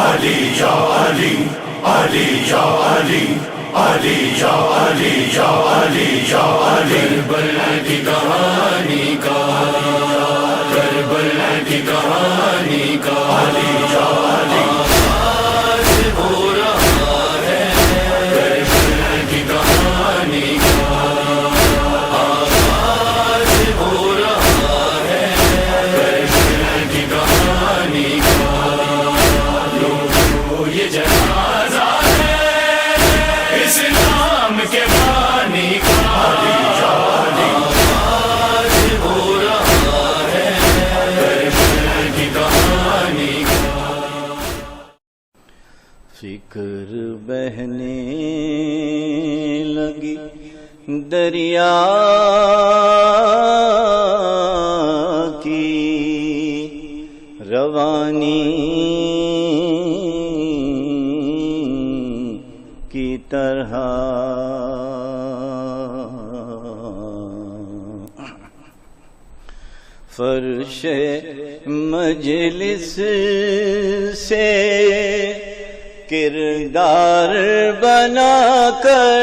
علی یا علی علی یا علی علی یا علی یا علی یا علی کربلا کی کہانی کا کربلا کی کہانی کا علی یا علی آغاز ہو رہا ہے کربلا کی کہانی کا آغاز ہو رہا ہے کربلا کی کہانی کا لوگوں یہ جنازہ ہے اسلام کے بانی کا علی یا علی آغاز ہو رہا ہے کربلا کی کہانی کا فکر بہنے لگی دریا کی روانی کی طرح فرش مجلس سے کردار بنا کر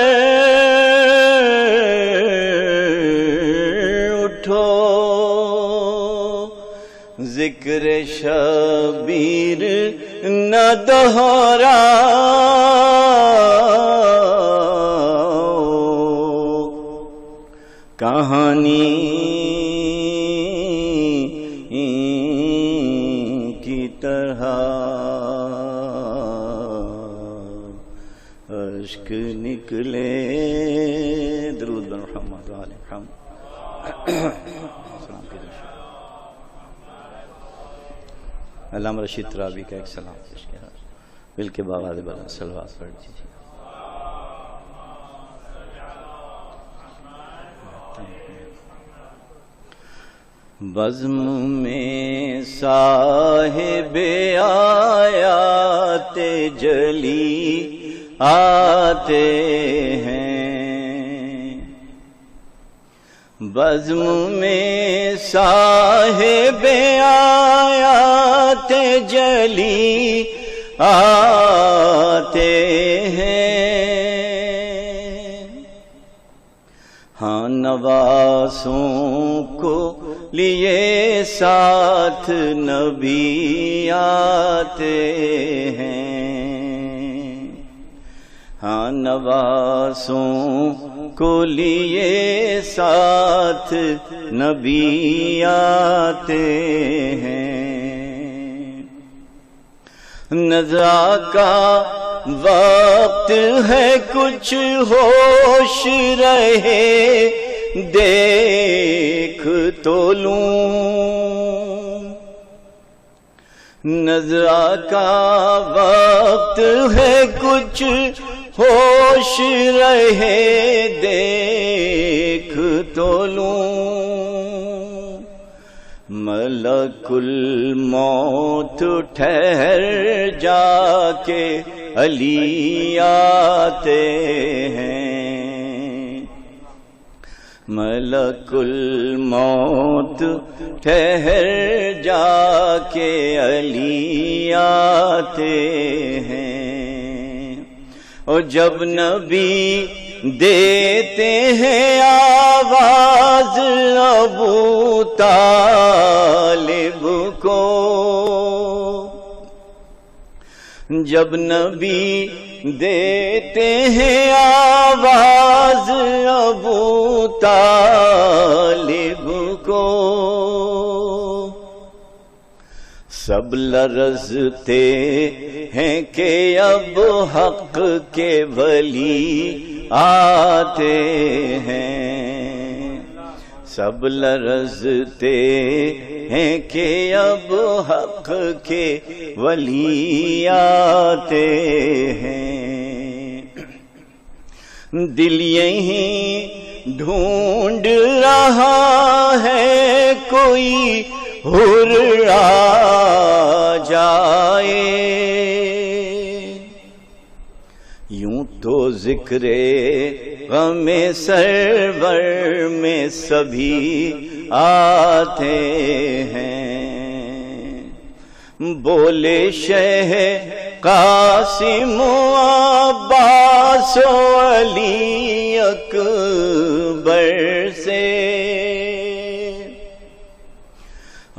اٹھو ذکر شبیر نہ دہراؤ کہانی کی طرح اشک نکلے درود بر محمد و آل محمد سلام کی درشن علامہ رشید ترابی کا ایک سلام پیش کیا مل کے باغات بلند صلوات پڑھ دیجیے بزم میں صاحب آیات جلی آتے ہیں بزم میں صاحب آیات جلی آتے ہیں ہاں نواسوں کو لیے ساتھ نبی آتے ہیں ہاں نواسوں کو لیے ساتھ نبی آتے ہیں نزا کا وقت ہے کچھ ہوش رہے دیکھ تو لوں نظرہ کا وقت ہے کچھ ہوش رہے دیکھ تو لوں ملک الموت ٹھہر جا کے علی آتے ہیں ملک الموت ٹھہر جا کے علی آتے ہیں اور جب نبی دیتے ہیں آواز ابو طالب کو جب نبی دیتے ہیں آواز ابو طالب کو سب لرزتے ہیں کہ اب حق کے ولی آتے ہیں سب لرزتے ہیں کہ اب حق کے ولی آتے ہیں دل یہیں ڈھونڈ رہا ہے کوئی حر آ جائے یوں تو ذکر غم سرور میں سبھی آتے ہیں بولے شہ قاسم عباس و علی اکبر سے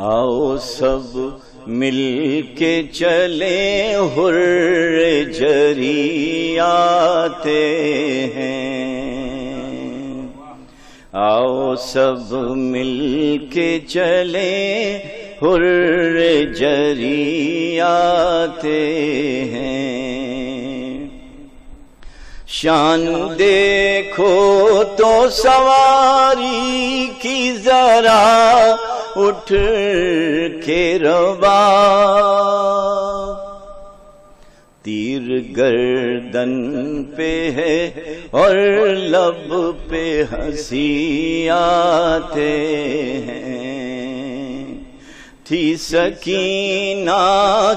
آؤ سب مل کے چلے حر جری آتے ہیں، آؤ سب مل کے چلے حر جری آتے ہیں۔ شان دیکھو تو سواری کی ذرا اٹھ کے روا، تیر گردن پہ ہے اور لب پہ ہنسی آتے ہیں۔ تھی سکینہ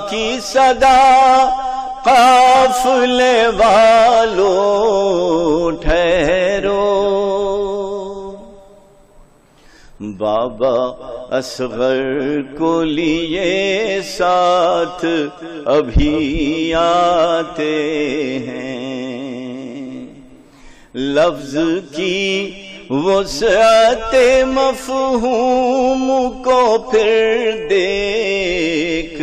کی صدا قافلے والو ٹھہرو، بابا اصغر کو لیے ساتھ ابھی آتے ہیں۔ لفظ کی وسعت مفہوم کو پھر دیکھ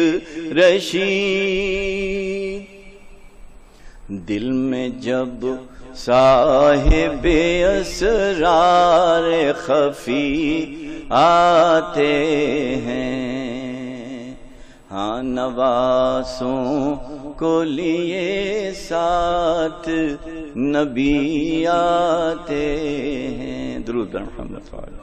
رشید، دل میں جب صاحب اسرار خفی آتے ہیں، ہاں نواسوں کو لیے ساتھ نبی آتے ہیں۔ درود بر محمد صلی اللہ علیہ وسلم۔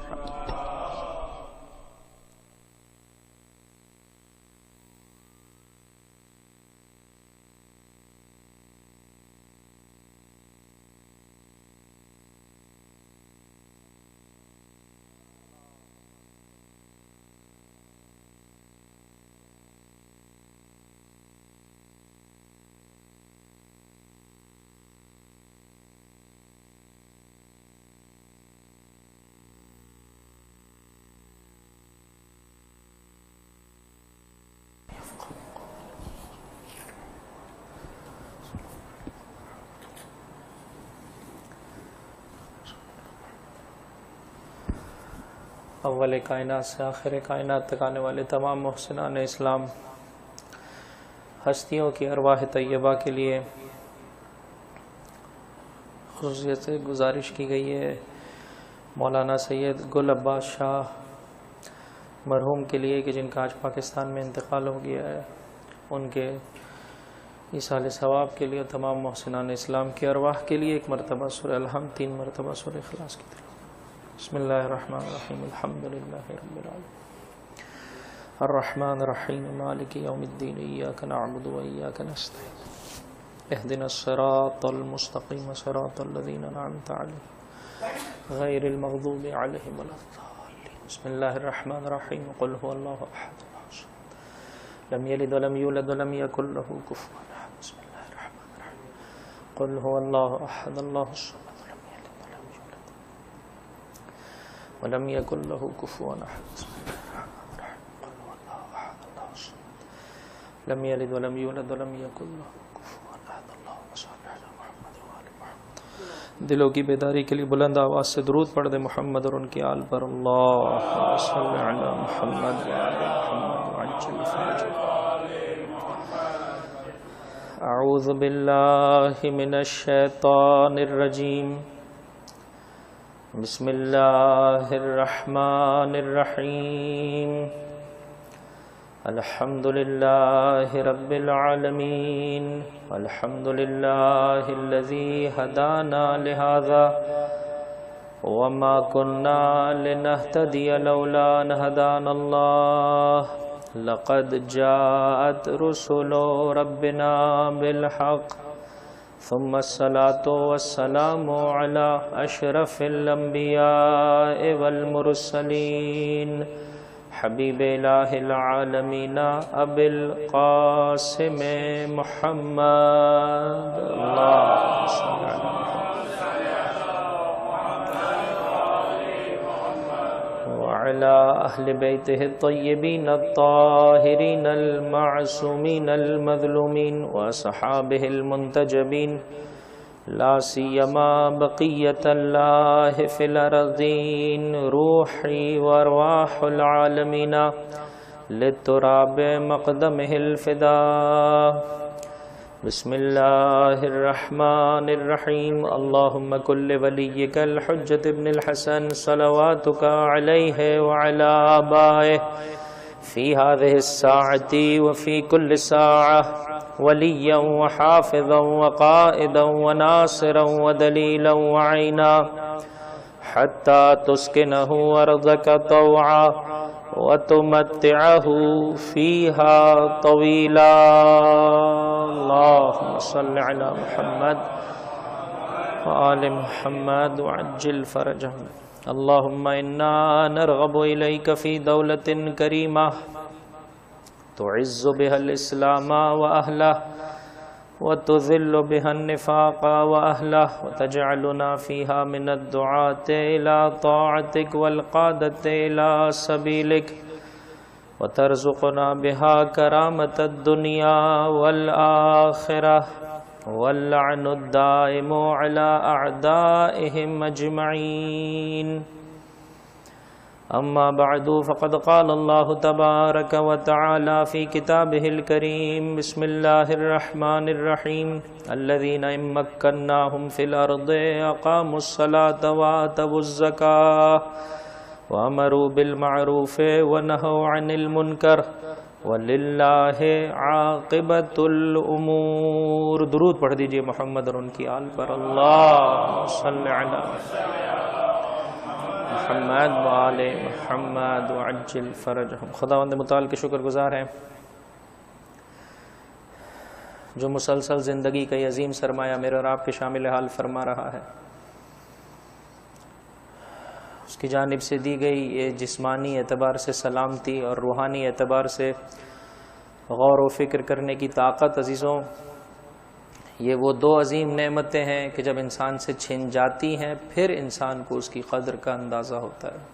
اول کائنات سے آخر کائنات تک آنے والے تمام محسنان اسلام ہستیوں کی ارواح طیبہ کے لیے خصوصیت سے گزارش کی گئی ہے مولانا سید گل عباس شاہ مرحوم کے لیے کہ جن کا آج پاکستان میں انتقال ہو گیا ہے، ان کے ایصال ثواب کے لیے تمام محسنان اسلام کی ارواح کے لیے ایک مرتبہ سورہ الحمد، 3 مرتبہ سورہ اخلاص کی تلاوت۔ بسم اللہ الرحمن الرحیم، الحمد للہ رب العالمین الرحمن الرحیم مالک یوم الدین، ایاک نعبد و ایاک نستعین اہدنا الصراط المستقیم صراط الذین انعمت علیہم غیر المغضوب علیہم ولا الضالین۔ بسم اللہ الرحمن الرحیم، قل هو اللہ احد اللہ الصمد لم یلد ولم یولد ولم یکن له کفوا احد۔ بسم اللہ الرحمن الرحیم، قل هو اللہ احد اللہ الصمد ولم يكن له كفوا احد۔ قل هو الله احد الله الصمد لم يلد ولم يولد ولم يكن له كفوا احد۔ اللهم صل على محمد وآل محمد۔ دلوں کی بیداری کے لیے بلند آواز سے درود پڑھ دے محمد اور ان کی آل پر، اللهم صل على محمد وآل محمد وعجل فرجهم۔ اعوذ باللہ من الشیطان الرجیم، بسم اللہ الرحمن الرحیم، الحمد للہ رب العالمین، الحمد للہ الذی ہدانا لہذا وما كنا لنهتدی لولا ان ہدانا اللہ، لقد جاءت رسل ربنا بالحق، ثم الصلاة والسلام على أشرف الأنبياء والمرسلين حبیب الہ العالمین ابی القاسم محمد، اللہم صل علی محمد وعلى أهل بيته الطيبين الطاهرين المعصومين المظلومين وأصحابه المنتجبين لا سيما بقية الله في الأرضين روحي وأرواح العالمين للتراب مقدمه الفداء بسم الله الرحمن الرحيم اللهم كل وليك الحجة ابن الحسن صلواتك عليه وعلى آبائه في هذه الساعة وفي كل ساعة وليا وحافظا وقائدا وناصرا ودليلا وعينا حتى تسكنه أرضك طوعا وتمتعه فيها طويلا اللهم صل على محمد وآل محمد وعجل فرجهم اللهم إنا نرغب إليك في دولة كريمة تعز بها الإسلام وأهله وتذل بها النفاق وأهله وتجعلنا فيها من الدعاة إلى طاعتك والقادة إلى سبيلك وترزقنا بها كرامة الدنيا والآخرة واللعن الدائم على أعدائهم أجمعين أما بعد فقد قال الله تبارك وتعالى في كتابه الكريم بسم الله الرحمن الرحيم الذين إن مكناهم في الأرض أقاموا الصلاة وآتوا الزكاة وأمروا بالمعروف ونهوا عن المنكر وللہ عاقبۃ الامور درود پڑھ دیجئے محمد اور ان کی آل پر اللہم صلی علی محمد وآل محمد وعجل فرجہم خداوند متعال کے شکر گزار ہیں جو مسلسل زندگی کا یہ عظیم سرمایہ میرے اور آپ کے شامل حال فرما رہا ہے اس کی جانب سے دی گئی یہ جسمانی اعتبار سے سلامتی اور روحانی اعتبار سے غور و فکر کرنے کی طاقت عزیزوں یہ وہ دو عظیم نعمتیں ہیں کہ جب انسان سے چھن جاتی ہیں پھر انسان کو اس کی قدر کا اندازہ ہوتا ہے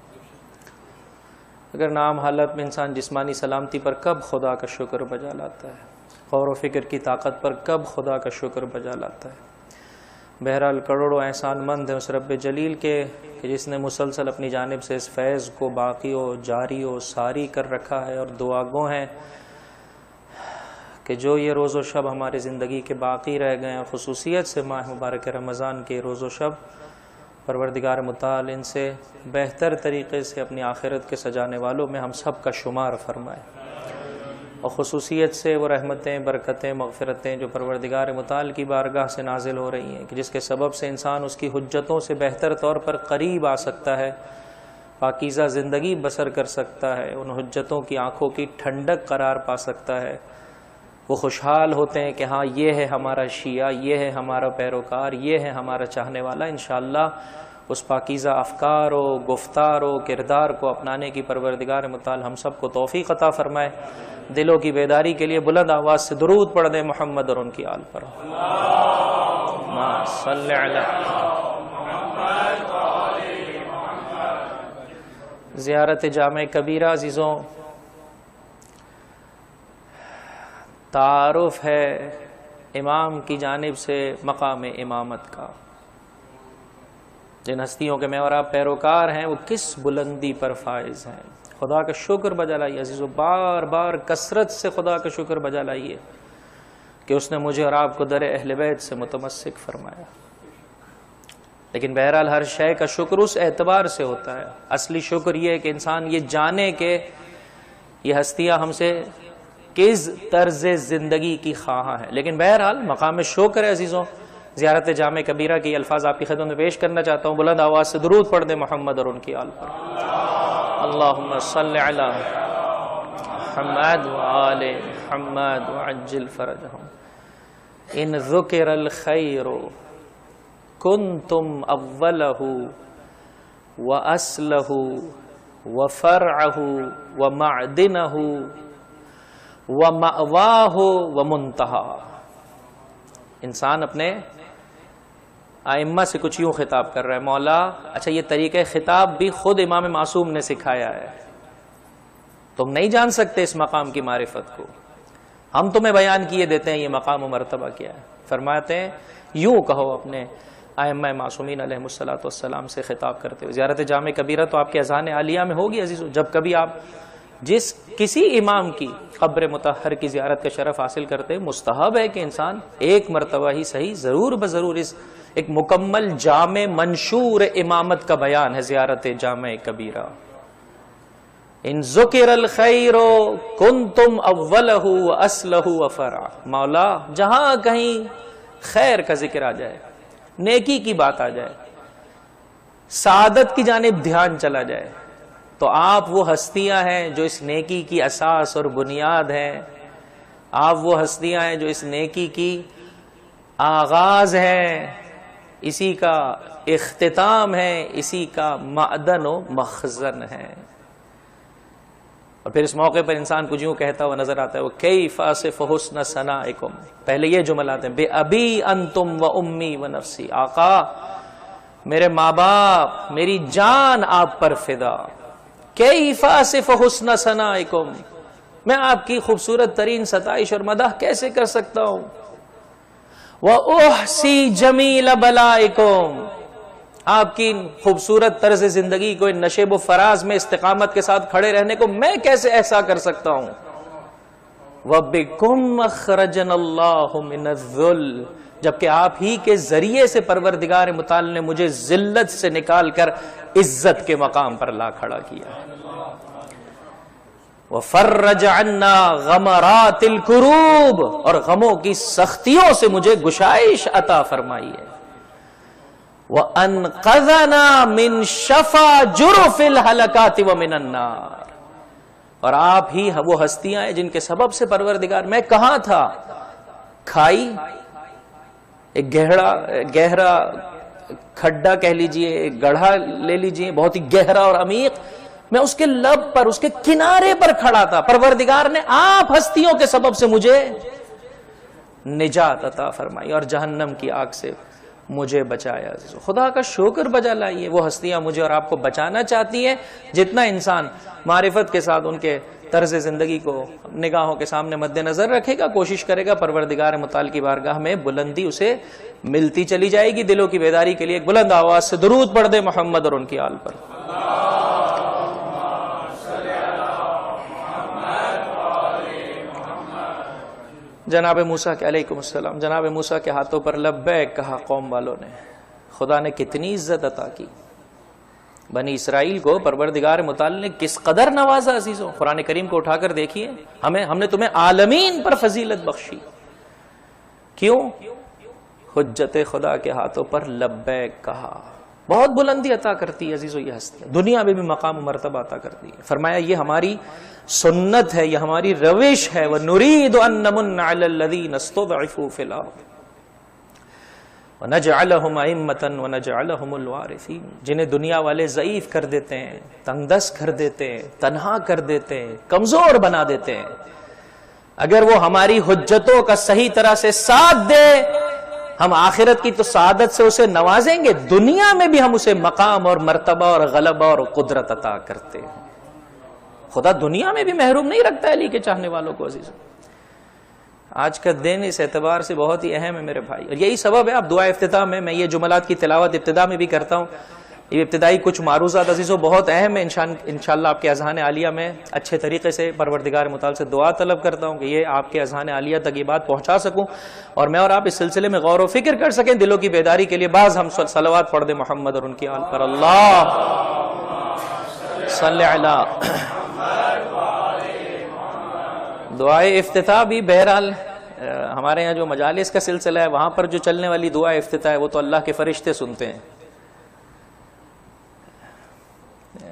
اگر نام حالت میں انسان جسمانی سلامتی پر کب خدا کا شکر بجا لاتا ہے غور و فکر کی طاقت پر کب خدا کا شکر بجا لاتا ہے بہرحال کروڑوں احسان مند ہیں اس رب جلیل کے کہ جس نے مسلسل اپنی جانب سے اس فیض کو باقی و جاری و ساری کر رکھا ہے اور دعا گو ہیں کہ جو یہ روز و شب ہماری زندگی کے باقی رہ گئے ہیں خصوصیت سے ماہ مبارک رمضان کے روز و شب پروردگار متعال ان سے بہتر طریقے سے اپنی آخرت کے سجانے والوں میں ہم سب کا شمار فرمائے اور خصوصیت سے وہ رحمتیں برکتیں مغفرتیں جو پروردگار متعال کی بارگاہ سے نازل ہو رہی ہیں کہ جس کے سبب سے انسان اس کی حجتوں سے بہتر طور پر قریب آ سکتا ہے پاکیزہ زندگی بسر کر سکتا ہے ان حجتوں کی آنکھوں کی ٹھنڈک قرار پا سکتا ہے وہ خوشحال ہوتے ہیں کہ ہاں یہ ہے ہمارا شیعہ یہ ہے ہمارا پیروکار یہ ہے ہمارا چاہنے والا انشاءاللہ اس پاکیزہ افکار و گفتار و کردار کو اپنانے کی پروردگار متعال ہم سب کو توفیق عطا فرمائے دلوں کی بیداری کے لیے بلند آواز سے درود پڑھ دیں محمد اور ان کی آل پر صلی علی زیارت جامع کبیرہ عزیزوں تعارف ہے امام کی جانب سے مقام امامت کا جن ہستیوں کے میں اور آپ پیروکار ہیں وہ کس بلندی پر فائز ہیں خدا کا شکر بجا لائیے عزیزو بار بار کثرت سے خدا کا شکر بجا لائیے کہ اس نے مجھے اور آپ کو در اہل بیت سے متمسک فرمایا لیکن بہرحال ہر شے کا شکر اس اعتبار سے ہوتا ہے اصلی شکر یہ ہے کہ انسان یہ جانے کہ یہ ہستیاں ہم سے کس طرز زندگی کی خواہاں ہیں لیکن بہرحال مقام شکر ہے عزیزوں زیارت جامع کبیرہ کے الفاظ آپ کی خدمت میں پیش کرنا چاہتا ہوں بلند آواز سے درود پڑھ دیں محمد اور ان کی آل پر اللہم صلی علی محمد وآل محمد وعجل فرجہم ان ذکر الخیر کنتم اولہ واسلہ وفرعہ ومعدنہ ومأواہ ومنتہا انسان اپنے ائمہ سے کچھ یوں خطاب کر رہا ہے، مولا اچھا یہ طریقہ خطاب بھی خود امام معصوم نے سکھایا ہے، تم نہیں جان سکتے اس مقام کی معرفت کو، ہم تمہیں بیان کیے دیتے ہیں یہ مقام و مرتبہ کیا ہے۔ فرماتے ہیں یوں کہو اپنے ائمہ معصومین علیہم الصلوۃ والسلام سے خطاب کرتے ہوئے، زیارت جامع کبیرہ تو آپ کے اذان عالیہ میں ہوگی عزیزو، جب کبھی آپ جس کسی امام کی قبر مطہر کی زیارت کا شرف حاصل کرتے، مستحب ہے کہ انسان ایک مرتبہ ہی صحیح ضرور بضرور اس ایک مکمل جامع منشور امامت کا بیان ہے زیارت جامع کبیرہ۔ ان ذکر الخیر کنتم اولہ واصلہ وفرع، مولا جہاں کہیں خیر کا ذکر آ جائے، نیکی کی بات آ جائے، سعادت کی جانب دھیان چلا جائے، تو آپ وہ ہستیاں ہیں جو اس نیکی کی اساس اور بنیاد ہیں، آپ وہ ہستیاں ہیں جو اس نیکی کی آغاز ہیں، اسی کا اختتام ہے، اسی کا معدن و مخزن ہے۔ اور پھر اس موقع پر انسان کچھ یوں کہتا ہوا نظر آتا ہے، وہ کیف اصف حسن ثنائکم، پہلے یہ جملہ آتے ہیں، بے ابی انتم و امی و نفسی، آقا میرے ماں باپ میری جان آپ پر فدا، کیف اصف حسن ثنائکم، میں آپ کی خوبصورت ترین ستائش اور مدح کیسے کر سکتا ہوں، وَأُحْصِي جَمِيلَ بَلَائِكُمْ، آپ کی خوبصورت طرز زندگی کو ان نشیب و فراز میں استقامت کے ساتھ کھڑے رہنے کو میں کیسے احسا کر سکتا ہوں، وَبِكُمْ أَخْرَجَنَ اللَّهُ مِنَ الذُّلِّ، جبکہ آپ ہی کے ذریعے سے پروردگار متعال نے مجھے ذلت سے نکال کر عزت کے مقام پر لا کھڑا کیا، وَفَرَّجَ عَنَّا غَمَرَاتِ الْكُرُوبِ، اور غموں کی سختیوں سے مجھے گشائش عطا فرمائی ہے، وَأَنْقَذَنَا مِنْ شَفَا جُرُفِ الْحَلَقَاتِ وَمِنَ النَّارِ، اور آپ ہی وہ ہستیاں ہیں جن کے سبب سے پروردگار، میں کہاں تھا، کھائی ایک گہرا کھڈا کہہ لیجئے، ایک گڑھا لے لیجئے بہت ہی گہرا اور عمیق، میں اس کے لب پر اس کے کنارے پر کھڑا تھا، پروردگار نے آپ ہستیوں کے سبب سے مجھے نجات عطا فرمائی اور جہنم کی آگ سے مجھے بچایا۔ خدا کا شکر بجا لائیے، وہ ہستیاں مجھے اور آپ کو بچانا چاہتی ہیں، جتنا انسان معرفت کے ساتھ ان کے طرز زندگی کو نگاہوں کے سامنے مد نظر رکھے گا، کوشش کرے گا، پروردگار متعال کی بارگاہ میں بلندی اسے ملتی چلی جائے گی۔ دلوں کی بیداری کے لیے ایک بلند آواز سے درود پڑھ دے محمد اور ان کی آل پر۔ جناب موسیٰ کے علیکم السلام، جناب موسیٰ کے ہاتھوں پر لبیک کہا قوم والوں نے، خدا نے کتنی عزت عطا کی، بنی اسرائیل کو پروردگار متعال نے کس قدر نوازا عزیزوں، قرآن کریم کو اٹھا کر دیکھیے، ہم نے تمہیں عالمین پر فضیلت بخشی، کیوں؟ حجت خدا کے ہاتھوں پر لبیک کہا، بہت بلندی عطا کرتی ہے عزیزو یہ ہستی، دنیا میں بھی مقام و مرتبہ عطا کرتی ہے۔ فرمایا یہ ہماری سنت ہے، یہ ہماری روش ہے، وَنُرِيدُ أَن نَّمُنَّ عَلَى الَّذِينَ اسْتُضْعِفُوا فِي الْأَرْضِ وَنَجْعَلَهُمْ أَئِمَّةً وَنَجْعَلَهُمُ الْوَارِثِينَ، جنہیں دنیا والے ضعیف کر دیتے ہیں، تنگ دست کر دیتے ہیں، تنہا کر دیتے ہیں، کمزور بنا دیتے ہیں، اگر وہ ہماری حجتوں کا صحیح طرح سے ساتھ دے، ہم آخرت کی تو سعادت سے اسے نوازیں گے، دنیا میں بھی ہم اسے مقام اور مرتبہ اور غلبہ اور قدرت عطا کرتے ہیں۔ خدا دنیا میں بھی محروم نہیں رکھتا علی کے چاہنے والوں کو عزیزوں۔ آج کا دن اس اعتبار سے بہت ہی اہم ہے میرے بھائی، اور یہی سبب ہے اب دعا افتتاح میں یہ جملات کی تلاوت ابتدا میں بھی کرتا ہوں، یہ ابتدائی کچھ معروضات عزیزوں بہت اہم ہے، انشاءاللہ آپ کے اذہان عالیہ میں اچھے طریقے سے پروردگار متعال سے دعا طلب کرتا ہوں کہ یہ آپ کے اذہان عالیہ تک یہ بات پہنچا سکوں، اور میں اور آپ اس سلسلے میں غور و فکر کر سکیں، دلوں کی بیداری کے لیے بعض ہم صلوات پڑھ دیں محمد اور ان کی آل پر۔ اللہ صلی علی دعائے افتتاح بھی بہرحال ہمارے یہاں جو مجالس کا سلسلہ ہے وہاں پر جو چلنے والی دعا افتتاح ہے وہ تو اللہ کے فرشتے سنتے ہیں،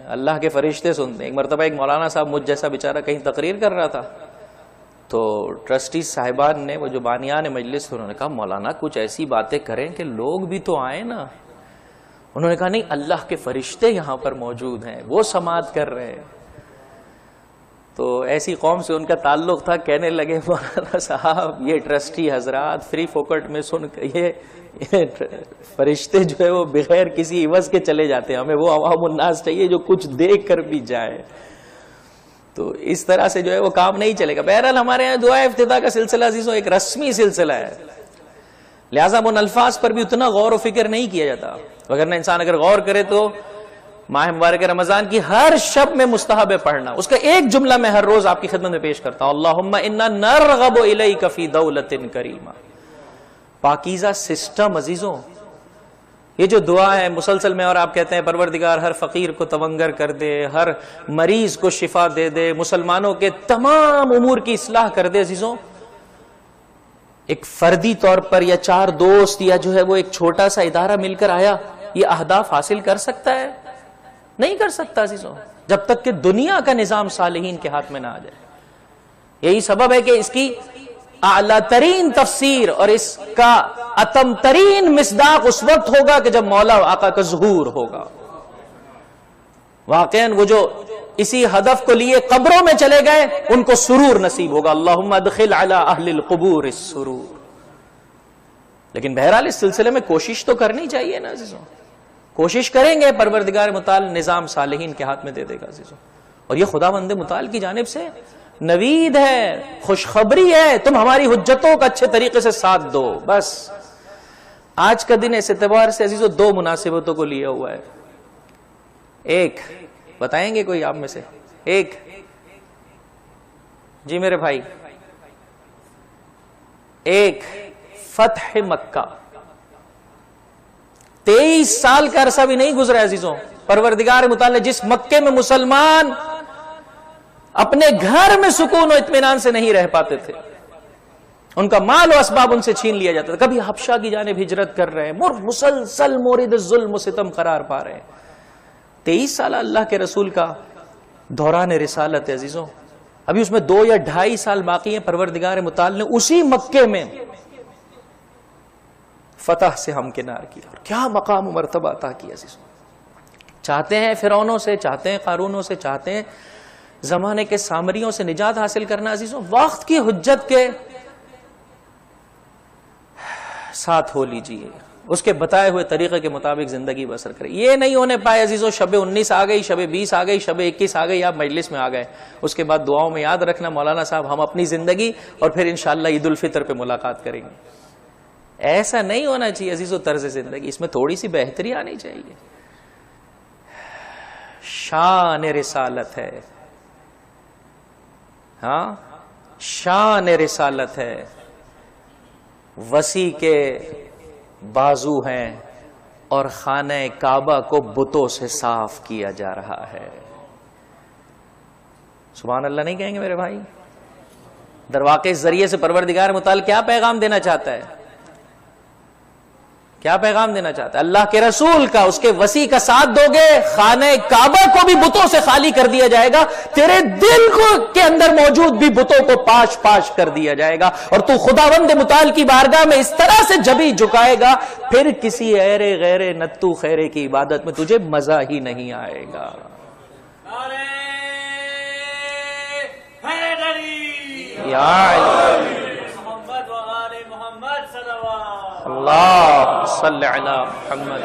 اللہ کے فرشتے سنتے ہیں۔ ایک مرتبہ ایک مولانا صاحب مجھ جیسا بیچارہ کہیں تقریر کر رہا تھا، تو ٹرسٹی صاحبان نے، وہ جو بانیان مجلس، انہوں نے کہا مولانا کچھ ایسی باتیں کریں کہ لوگ بھی تو آئیں نا۔ انہوں نے کہا نہیں، اللہ کے فرشتے یہاں پر موجود ہیں، وہ سماعت کر رہے ہیں۔ تو ایسی قوم سے ان کا تعلق تھا، کہنے لگے مولانا صاحب یہ ٹرسٹی حضرات فری فوکٹ میں سن یہ فرشتے جو ہے وہ بغیر کسی عوض کے چلے جاتے ہیں، ہمیں وہ عوام الناس چاہیے جو کچھ دیکھ کر بھی جائے. تو اس طرح سے جو ہے وہ کام نہیں چلے گا. بہرحال ہمارے یہاں دعا افتتاح کا سلسلہ عزیزوں ایک رسمی سلسلہ ہے، لہٰذا ان الفاظ پر بھی اتنا غور و فکر نہیں کیا جاتا، وگرنہ انسان اگر غور کرے تو ماہ مبارک رمضان کی ہر شب میں مستحب ہے پڑھنا. اس کا ایک جملہ میں ہر روز آپ کی خدمت میں پیش کرتا ہوں، اللہم انا نرغب الیک فی دولت کریمہ. پاکیزہ سسٹم عزیزوں، یہ جو دعا ہے مسلسل میں، اور آپ کہتے ہیں پروردگار ہر فقیر کو تونگر کر دے، ہر مریض کو شفا دے دے، مسلمانوں کے تمام امور کی اصلاح کر دے. عزیزوں ایک فردی طور پر یا 4 دوست یا جو ہے وہ ایک چھوٹا سا ادارہ مل کر آیا یہ اہداف حاصل کر سکتا ہے؟ نہیں کر سکتا عزیزوں، جب تک کہ دنیا کا نظام صالحین کے ہاتھ میں نہ آ جائے. یہی سبب ہے کہ اس کی اعلیٰ ترین تفسیر اور اس کا اتم ترین مصداق اس وقت ہوگا کہ جب مولا و آقا کا ظہور ہوگا. واقعاً وہ جو اسی ہدف کو لیے قبروں میں چلے گئے ان کو سرور نصیب ہوگا. اللہم ادخل علی اہل القبور السرور. لیکن بہرحال اس سلسلے میں کوشش تو کرنی چاہیے نا عزیزوں. کوشش کریں گے پروردگار متعال نظام صالحین کے ہاتھ میں دے دے گا عزیزوں. اور یہ خداوند متعال کی جانب سے نوید ہے، خوشخبری ہے، تم ہماری حجتوں کا اچھے طریقے سے ساتھ دو. بس آج کا دن اس اعتبار سے عزیزوں 2 مناسبتوں کو لیا ہوا ہے. ایک بتائیں گے کوئی آپ میں سے؟ ایک جی میرے بھائی، ایک فتح مکہ. 23 سال کا عرصہ بھی نہیں گزرا عزیزوں، پروردگار متعال نے جس مکے میں مسلمان اپنے گھر میں سکون و اطمینان سے نہیں رہ پاتے تھے، ان کا مال و اسباب ان سے چھین لیا جاتا تھا، کبھی حبشہ کی جانب ہجرت کر رہے ہیں، مسلسل مورد ظلم و ستم قرار پا رہے ہیں. 23 سال اللہ کے رسول کا دوران رسالت ہے عزیزوں. ابھی اس میں 2 یا 2.5 سال باقی ہیں. پروردگار متعال نے اسی مکے میں فتح سے ہمکنار کیا اور کیا مقام و مرتبہ عطا کیا عزیزوں. چاہتے ہیں فرعونوں سے، چاہتے ہیں قارونوں سے، چاہتے ہیں زمانے کے سامریوں سے نجات حاصل کرنا عزیزوں، وقت کی حجت کے ساتھ ہو لیجئے، اس کے بتائے ہوئے طریقے کے مطابق زندگی بسر کریں. یہ نہیں ہونے پائے عزیزوں شب 19 آ گئی، شب 20 آ گئی، شب 21 آ گئی، آپ مجلس میں آ گئے، اس کے بعد دعاؤں میں یاد رکھنا مولانا صاحب ہم اپنی زندگی اور پھر انشاءاللہ عید الفطر پہ ملاقات کریں گے. ایسا نہیں ہونا چاہیے عزیزوں طرز زندگی، اس میں تھوڑی سی بہتری آنی چاہیے. شان رسالت ہے، ہاں شان رسالت ہے. وسیع کے بازو ہیں اور خانہ کعبہ کو بتوں سے صاف کیا جا رہا ہے. سبحان اللہ نہیں کہیں گے میرے بھائی؟ درواقع اس ذریعے سے پروردگار متعال کیا پیغام دینا چاہتا ہے؟ کیا پیغام دینا چاہتا ہے؟ اللہ کے رسول کا، اس کے وسیع کا ساتھ دو گے، خانہ کعبہ کو بھی بتوں سے خالی کر دیا جائے گا، تیرے دل کو کے اندر موجود بھی بتوں کو پاش پاش کر دیا جائے گا، اور تو خداوند متعال کی بارگاہ میں اس طرح سے جبی جھکائے گا پھر کسی ایرے غیرے نتو خیرے کی عبادت میں تجھے مزہ ہی نہیں آئے گا. یا اللہ صلی علی محمد.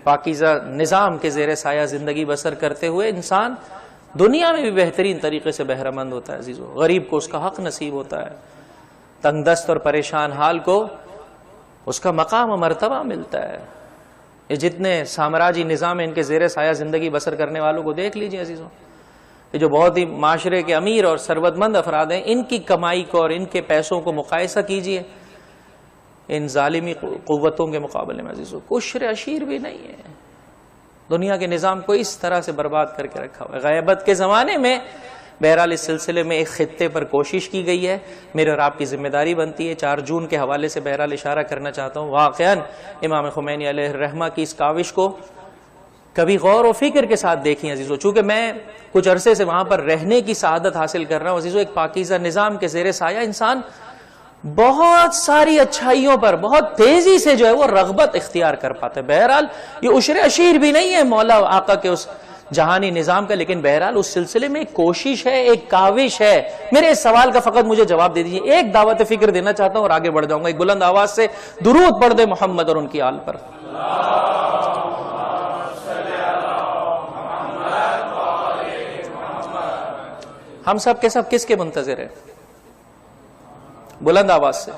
پاکیزہ نظام کے زیر سایہ زندگی بسر کرتے ہوئے انسان دنیا میں بھی بہترین طریقے سے بہرہ مند ہوتا ہے عزیزو. غریب کو اس کا حق نصیب ہوتا ہے، تنگ دست اور پریشان حال کو اس کا مقام و مرتبہ ملتا ہے. یہ جتنے سامراجی نظام ہیں ان کے زیر سایہ زندگی بسر کرنے والوں کو دیکھ لیجئے عزیزو. یہ جو بہت ہی معاشرے کے امیر اور ثروت مند افراد ہیں، ان کی کمائی کو اور ان کے پیسوں کو مقایسہ کیجئے ان ظالمی قوتوں کے مقابلے میں عزیزو. کشر اشیر بھی نہیں ہے. دنیا کے نظام کو اس طرح سے برباد کر کے رکھا ہوا ہے. غیبت کے زمانے میں بہرحال اس سلسلے میں ایک خطے پر کوشش کی گئی ہے، میرے اور آپ کی ذمہ داری بنتی ہے. 4 جون کے حوالے سے بہرحال اشارہ کرنا چاہتا ہوں. واقعاً امام خمینی علیہ الرحمہ کی اس کاوش کو کبھی غور و فکر کے ساتھ دیکھیں عزیزو. چونکہ میں کچھ عرصے سے وہاں پر رہنے کی سعادت حاصل کر رہا ہوں عزیزو. ایک پاکیزہ نظام کے زیر سایہ انسان بہت ساری اچھائیوں پر بہت تیزی سے جو ہے وہ رغبت اختیار کر پاتے. بہرحال یہ عشر اشیر بھی نہیں ہے مولا آقا کے اس جہانی نظام کا. لیکن بہرحال اس سلسلے میں ایک کوشش ہے, ایک کاوش ہے. میرے اس سوال کا فقط مجھے جواب دے دیجیے. ایک دعوت فکر دینا چاہتا ہوں اور آگے بڑھ جاؤں گا. ایک بلند آواز سے درود پڑھ دے محمد اور ان کی آل پر. ہم سب کے سب کس کے منتظر ہیں؟ بلند آواز سے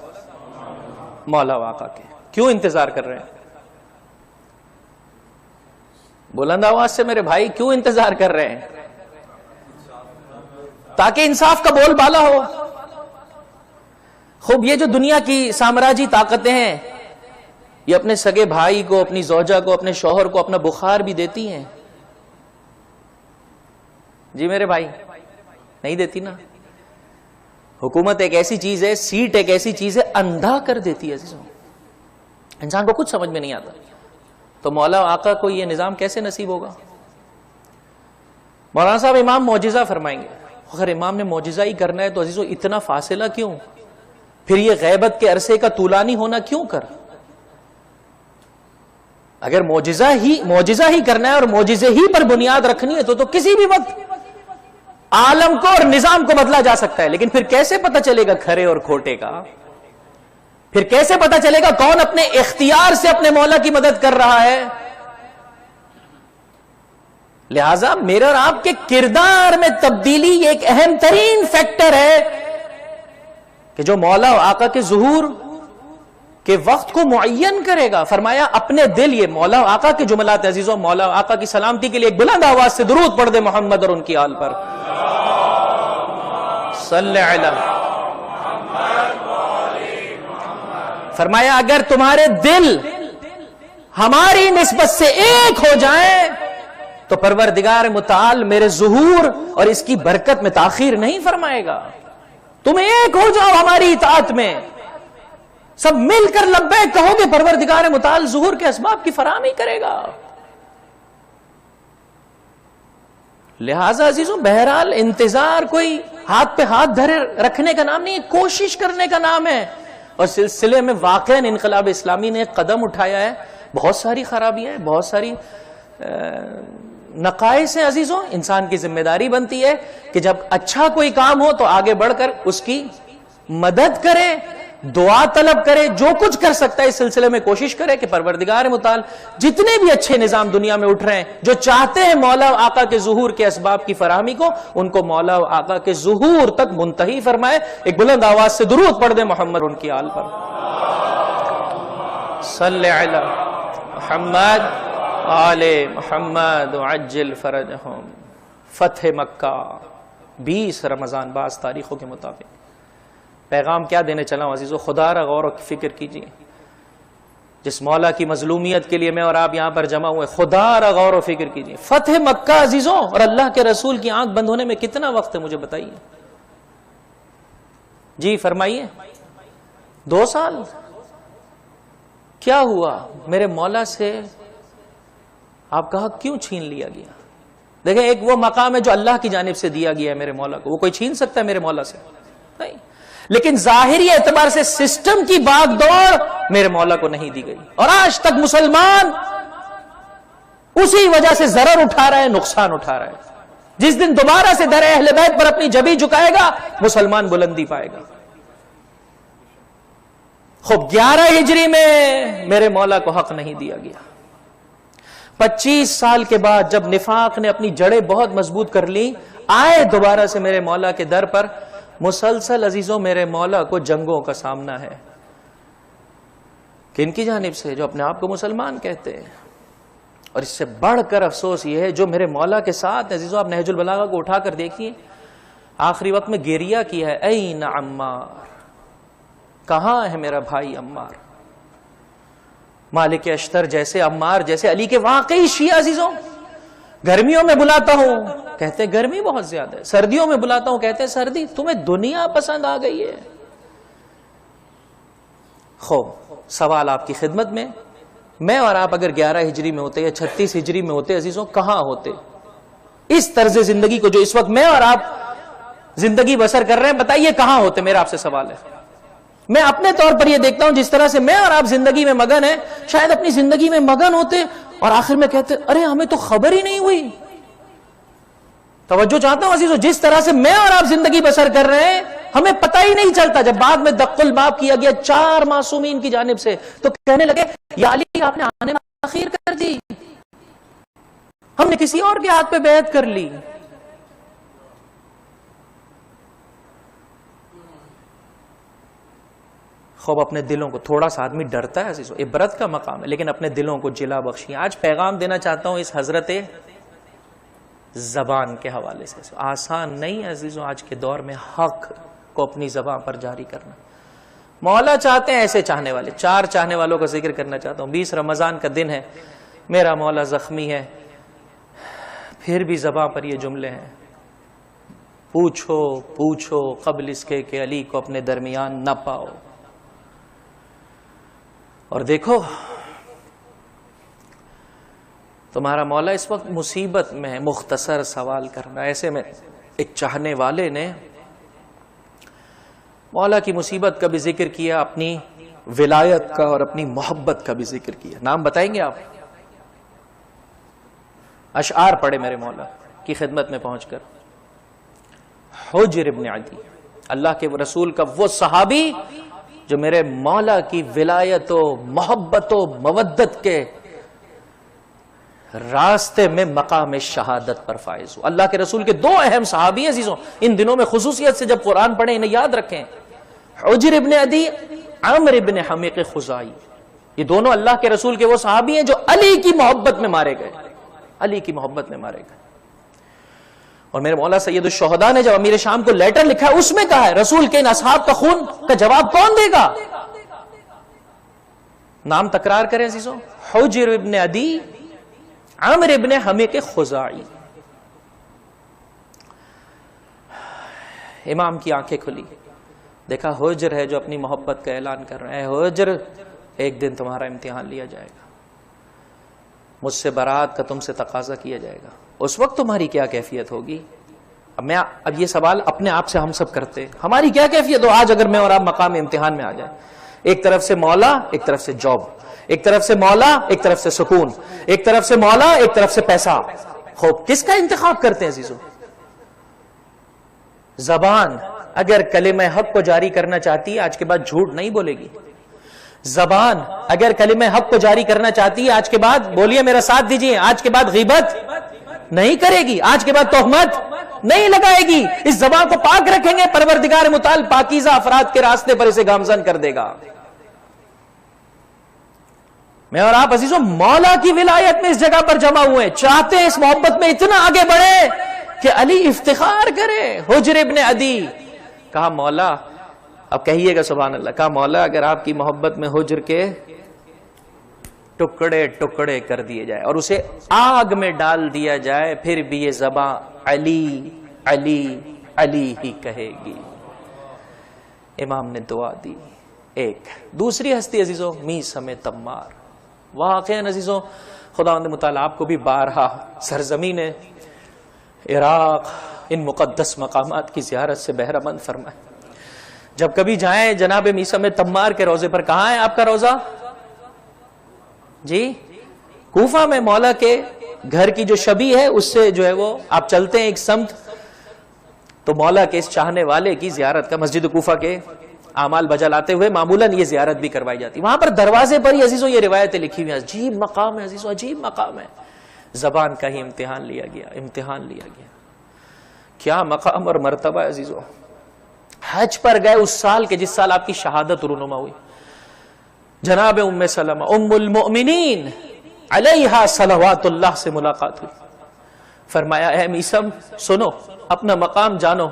مولا و آقا کے. کیوں انتظار کر رہے ہیں؟ بلند آواز سے میرے بھائی کیوں انتظار کر رہے ہیں؟ تاکہ انصاف کا بول بالا ہو. خوب یہ جو دنیا کی سامراجی طاقتیں ہیں یہ اپنے سگے بھائی کو, اپنی زوجہ کو, اپنے شوہر کو اپنا بخار بھی دیتی ہیں. جی میرے بھائی نہیں دیتی نا. حکومت ایک ایسی چیز ہے, سیٹ ایک ایسی چیز ہے, اندھا کر دیتی ہے عزیزوں. انسان کو کچھ سمجھ میں نہیں آتا. تو مولا آقا کو یہ نظام کیسے نصیب ہوگا؟ مولانا صاحب امام معجزہ فرمائیں گے. اگر امام نے معجزہ ہی کرنا ہے تو عزیزوں اتنا فاصلہ کیوں؟ پھر یہ غیبت کے عرصے کا طولانی ہونا کیوں کر؟ اگر معجزہ ہی کرنا ہے اور معجزے ہی پر بنیاد رکھنی ہے تو کسی بھی وقت عالم کو اور نظام کو بدلا جا سکتا ہے. لیکن پھر کیسے پتہ چلے گا کھرے اور کھوٹے کا؟ پھر کیسے پتہ چلے گا کون اپنے اختیار سے اپنے مولا کی مدد کر رہا ہے؟ لہذا میرے اور آپ کے کردار میں تبدیلی یہ ایک اہم ترین فیکٹر ہے کہ جو مولا و آقا کے ظہور کے وقت کو معین کرے گا. فرمایا اپنے دل. یہ مولا و آقا کے جملات عزیزوں. مولا و آقا کی سلامتی کے لیے ایک بلند آواز سے درود پڑھ دے محمد اور ان کی آل پر. صلی علیہ. فرمایا اگر تمہارے دل ہماری نسبت سے ایک ہو جائیں تو پروردگار متعال میرے ظہور اور اس کی برکت میں تاخیر نہیں فرمائے گا. تم ایک ہو جاؤ ہماری اطاعت میں, سب مل کر لبیک کہو گے, پروردگار متعال ظہور کے اسباب کی فراہمی کرے گا. لہذا عزیزوں بہرحال انتظار کوئی ہاتھ پہ ہاتھ دھرے رکھنے کا نام نہیں ہے, کوشش کرنے کا نام ہے. اور سلسلے میں واقعا انقلاب اسلامی نے ایک قدم اٹھایا ہے. بہت ساری خرابیاں ہیں, بہت ساری نقائص ہیں عزیزوں. انسان کی ذمہ داری بنتی ہے کہ جب اچھا کوئی کام ہو تو آگے بڑھ کر اس کی مدد کرے, دعا طلب کرے, جو کچھ کر سکتا ہے اس سلسلے میں کوشش کرے کہ پروردگار متعال جتنے بھی اچھے نظام دنیا میں اٹھ رہے ہیں جو چاہتے ہیں مولا و آقا کے ظہور کے اسباب کی فراہمی کو, ان کو مولا و آقا کے ظہور تک منتہی فرمائے. ایک بلند آواز سے درود پڑھ دے محمد ان کی آل پر. صلی علی محمد آل محمد عجل فرجہم. فتح مکہ 20 رمضان بعض تاریخوں کے مطابق. پیغام کیا دینے چلا ہوں عزیزو, خدا را غور و فکر کیجیے. جس مولا کی مظلومیت کے لیے میں اور آپ یہاں پر جمع ہوئے, خدا را غور و فکر کیجیے. فتح مکہ عزیزوں اور اللہ کے رسول کی آنکھ بند ہونے میں کتنا وقت ہے مجھے بتائیے. جی فرمائیے. 2 سال. کیا ہوا؟ میرے مولا سے آپ کا حق کیوں چھین لیا گیا؟ دیکھیں ایک وہ مقام ہے جو اللہ کی جانب سے دیا گیا ہے میرے مولا کو, وہ کوئی چھین سکتا ہے میرے مولا سے؟ نہیں. لیکن ظاہری اعتبار سے سسٹم کی باغ دوڑ میرے مولا کو نہیں دی گئی, اور آج تک مسلمان اسی وجہ سے ضرر اٹھا رہا ہے, نقصان اٹھا رہا ہے. جس دن دوبارہ سے در اہل بیت پر اپنی جبی جھکائے گا مسلمان بلندی پائے گا. خوب 11 ہجری میں میرے مولا کو حق نہیں دیا گیا. 25 سال کے بعد جب نفاق نے اپنی جڑیں بہت مضبوط کر لی, آئے دوبارہ سے میرے مولا کے در پر. مسلسل عزیزوں میرے مولا کو جنگوں کا سامنا ہے. کن کی جانب سے؟ جو اپنے آپ کو مسلمان کہتے ہیں. اور اس سے بڑھ کر افسوس یہ ہے جو میرے مولا کے ساتھ عزیزوں, آپ نہج البلاغہ کو اٹھا کر دیکھیے, آخری وقت میں گریہ کیا ہے, این عمار, کہاں ہے میرا بھائی عمار. مالک اشتر جیسے, عمار جیسے علی کے واقعی شیعہ عزیزوں. گرمیوں میں بلاتا ہوں کہتے ہیں گرمی بہت زیادہ ہے, سردیوں میں بلاتا ہوں کہتے ہیں سردی. تمہیں دنیا پسند آ گئی ہے. خوب سوال آپ کی خدمت میں, میں اور آپ اگر 11 ہجری میں ہوتے یا 36 ہجری میں ہوتے عزیزوں, کہاں ہوتے؟ اس طرز زندگی کو جو اس وقت میں اور آپ زندگی بسر کر رہے ہیں, بتائیے کہاں ہوتے؟ میرا آپ سے سوال ہے. میں اپنے طور پر یہ دیکھتا ہوں جس طرح سے میں اور آپ زندگی میں مگن ہیں, شاید اپنی زندگی میں مگن ہوتے اور آخر میں کہتے ارے ہمیں تو خبر ہی نہیں ہوئی. توجہ چاہتا ہوں عزیزو، جس طرح سے میں اور آپ زندگی بسر کر رہے ہیں ہمیں پتہ ہی نہیں چلتا. جب بعد میں دق الباب کیا گیا 4 معصومین کی جانب سے تو کہنے لگے یا علی آپ نے آنے میں تاخیر کر دی، ہم نے کسی اور کے ہاتھ پہ بیعت کر لی. خوب اپنے دلوں کو، تھوڑا سا آدمی ڈرتا ہے عزیزو، عبرت کا مقام ہے، لیکن اپنے دلوں کو جلا بخشی. آج پیغام دینا چاہتا ہوں اس حضرت زبان کے حوالے سے. آسان نہیں عزیزو آج کے دور میں حق کو اپنی زبان پر جاری کرنا. مولا چاہتے ہیں ایسے چاہنے والے، 4 چاہنے والوں کا ذکر کرنا چاہتا ہوں. 20 رمضان کا دن ہے، میرا مولا زخمی ہے، پھر بھی زبان پر یہ جملے ہیں، پوچھو پوچھو قبل اس کے کہ علی کو اپنے درمیان نہ پاؤ. اور دیکھو تمہارا مولا اس وقت مصیبت میں ہے. مختصر سوال کرنا، ایسے میں ایک چاہنے والے نے مولا کی مصیبت کا بھی ذکر کیا، اپنی ولایت کا اور اپنی محبت کا بھی ذکر کیا. نام بتائیں گے آپ؟ اشعار پڑھے میرے مولا کی خدمت میں پہنچ کر. حجر ابن عدی، اللہ کے رسول کا وہ صحابی جو میرے مولا کی ولایت و محبت و مودت کے راستے میں مقام شہادت پر فائز ہو. اللہ کے رسول کے 2 اہم صحابی عزیزوں ان دنوں میں خصوصیت سے جب قرآن پڑھیں انہیں یاد رکھیں. حجر ابن عدی، عامر ابن حمیق خزائی، یہ دونوں اللہ کے رسول کے وہ صحابی ہیں جو علی کی محبت میں مارے گئے. علی کی محبت میں مارے گئے. اور میرے مولا سید الشہداء نے جب امیر شام کو لیٹر لکھا ہے اس میں کہا ہے رسول کے ان اصحاب کا خون کا جواب کون دے گا؟ نام تکرار کریں عزیزوں، حجر ابن عدی، عامر ابن حمیق خزائی. امام کی آنکھیں کھلی، دیکھا حجر ہے جو اپنی محبت کا اعلان کر رہے ہیں. حجر ایک دن تمہارا امتحان لیا جائے گا، مجھ سے برات کا تم سے تقاضا کیا جائے گا. اس وقت تمہاری کیا کیفیت ہوگی؟ اب یہ سوال اپنے آپ سے ہم سب کرتے، ہماری کیا کیفیت ہو آج اگر میں اور آپ مقام امتحان میں آ جائیں؟ ایک طرف سے مولا، ایک طرف سے جاب، ایک طرف سے مولا، ایک طرف سے سکون، ایک طرف سے مولا، ایک طرف سے پیسہ. خوب کس کا انتخاب کرتے ہیں عزیزو؟ زبان اگر کلمہ حق کو جاری کرنا چاہتی ہے آج کے بعد جھوٹ نہیں بولے گی. زبان اگر کلمہ حق کو جاری کرنا چاہتی ہے آج کے بعد، بولیے میرا ساتھ دیجیے، آج کے بعد غیبت نہیں کرے گی، آج کے بعد تہمت نہیں لگائے گی. اس زبان کو پاک رکھیں گے، پروردگار متعال پاکیزہ افراد کے راستے پر اسے گامزن کر دے گا. میں اور آپ عزیزوں مولا کی ولایت میں اس جگہ پر جمع ہوئے، چاہتے ہیں اس محبت میں اتنا آگے بڑھے کہ علی افتخار کرے. حجر ابن عدی کہا مولا، اب کہیے گا سبحان اللہ، کہا مولا اگر آپ کی محبت میں حجر کے ٹکڑے ٹکڑے کر دیے جائے اور اسے آگ میں ڈال دیا جائے پھر بھی یہ زبان علی علی علی ہی کہے گی. امام نے دعا دی. ایک دوسری ہستی عزیزوں میثم تمار. واقعاً عزیزوں خداوند متعال آپ کو بھی بارہا سرزمین عراق ان مقدس مقامات کی زیارت سے بہرہ مند فرمائے. جب کبھی جائیں جناب میثم تمار کے روزے پر. کہاں ہے آپ کا روزہ؟ جی کوفہ میں. مولا کے گھر کی جو شبیہ ہے اس سے جو ہے وہ آپ چلتے ہیں ایک سمت تو مولا کے اس چاہنے والے کی زیارت کا مسجد کوفہ کے اعمال بجا لاتے ہوئے معمولاً یہ زیارت بھی کروائی جاتی. وہاں پر دروازے پر ہی عزیزوں یہ روایتیں لکھی ہوئی ہیں. عجیب مقام ہے عزیزوں، عجیب مقام ہے. زبان کا ہی امتحان لیا گیا، امتحان لیا گیا. کیا مقام اور مرتبہ ہے عزیزوں. حج پر گئے اس سال کے جس سال آپ کی شہادت رونما ہوئی. جناب ام سلمہ ام المؤمنین علیہا صلوات اللہ سے ملاقات ہوئی. فرمایا اے میثم سنو، اپنا مقام جانو.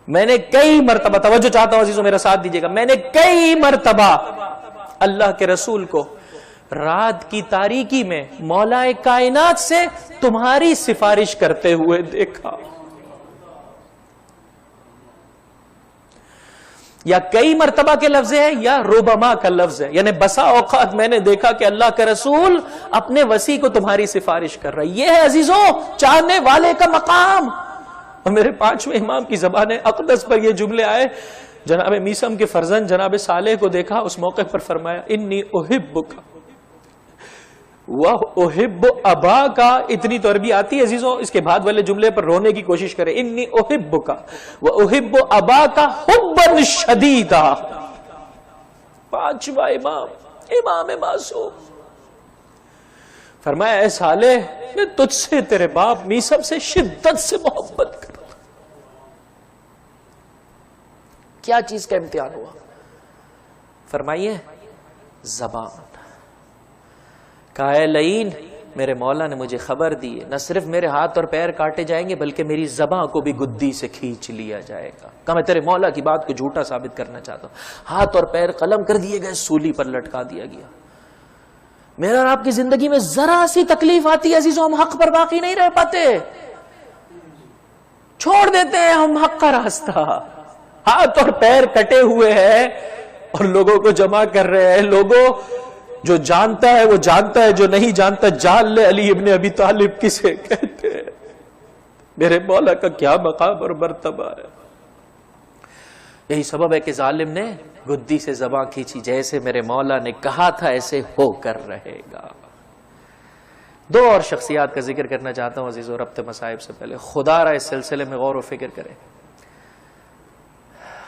میں نے کئی مرتبہ، توجہ چاہتا ہوں عزیزوں میرا ساتھ دیجیے گا، میں نے کئی مرتبہ اللہ کے رسول کو رات کی تاریکی میں مولا کائنات سے تمہاری سفارش کرتے ہوئے دیکھا. یا کئی مرتبہ کے لفظ ہے یا ربما کا لفظ ہے، یعنی بسا اوقات میں نے دیکھا کہ اللہ کا رسول اپنے وسیع کو تمہاری سفارش کر رہا ہے. یہ ہے عزیزوں چاہنے والے کا مقام. اور میرے 5ویں امام کی زبان اقدس پر یہ جملے آئے. جناب میثم کے فرزند جناب صالح کو دیکھا، اس موقع پر فرمایا انی احبک وَأُحِبُّ أَبَاكَ، اتنی تو عربی آتی ہے عزیزوں، اس کے بعد والے جملے پر رونے کی کوشش کریں. انی احبک وَأُحِبُّ أَبَاكَ حُبًّا شَدِيدًا. پانچواں امام معصوم فرمایا اے صالح میں تجھ سے تیرے باپ میثم سے شدت سے محبت کرتا ہوں. کیا چیز کا امتحان ہوا؟ فرمائیے زبان. کہا اے لعین، میرے مولا نے مجھے خبر دی ہے نہ صرف میرے ہاتھ اور پیر کاٹے جائیں گے بلکہ میری زبان کو بھی گدی سے کھینچ لیا جائے گا. کہا میں تیرے مولا کی بات کو جھوٹا ثابت کرنا چاہتا ہوں. ہاتھ اور پیر قلم کر دیے گئے، سولی پر لٹکا دیا گیا. میرا اور آپ کی زندگی میں ذرا سی تکلیف آتی ہے عزیزوں، ہم حق پر باقی نہیں رہ پاتے، چھوڑ دیتے ہیں ہم حق کا راستہ. ہاتھ اور پیر کٹے ہوئے ہیں اور لوگوں کو جمع کر رہے ہیں. لوگوں جو جانتا ہے وہ جانتا ہے، جو نہیں جانتا جان لے علی ابن ابی طالب کسے کہتے ہیں. میرے مولا کا کیا مقام اور مرتبہ ہے. یہی سبب ہے کہ ظالم نے گدی سے زبان کھینچی. جیسے میرے مولا نے کہا تھا ایسے ہو کر رہے گا. دو اور شخصیات کا ذکر کرنا چاہتا ہوں عزیزو ربط مصائب سے پہلے. خدا را اس سلسلے میں غور و فکر کرے.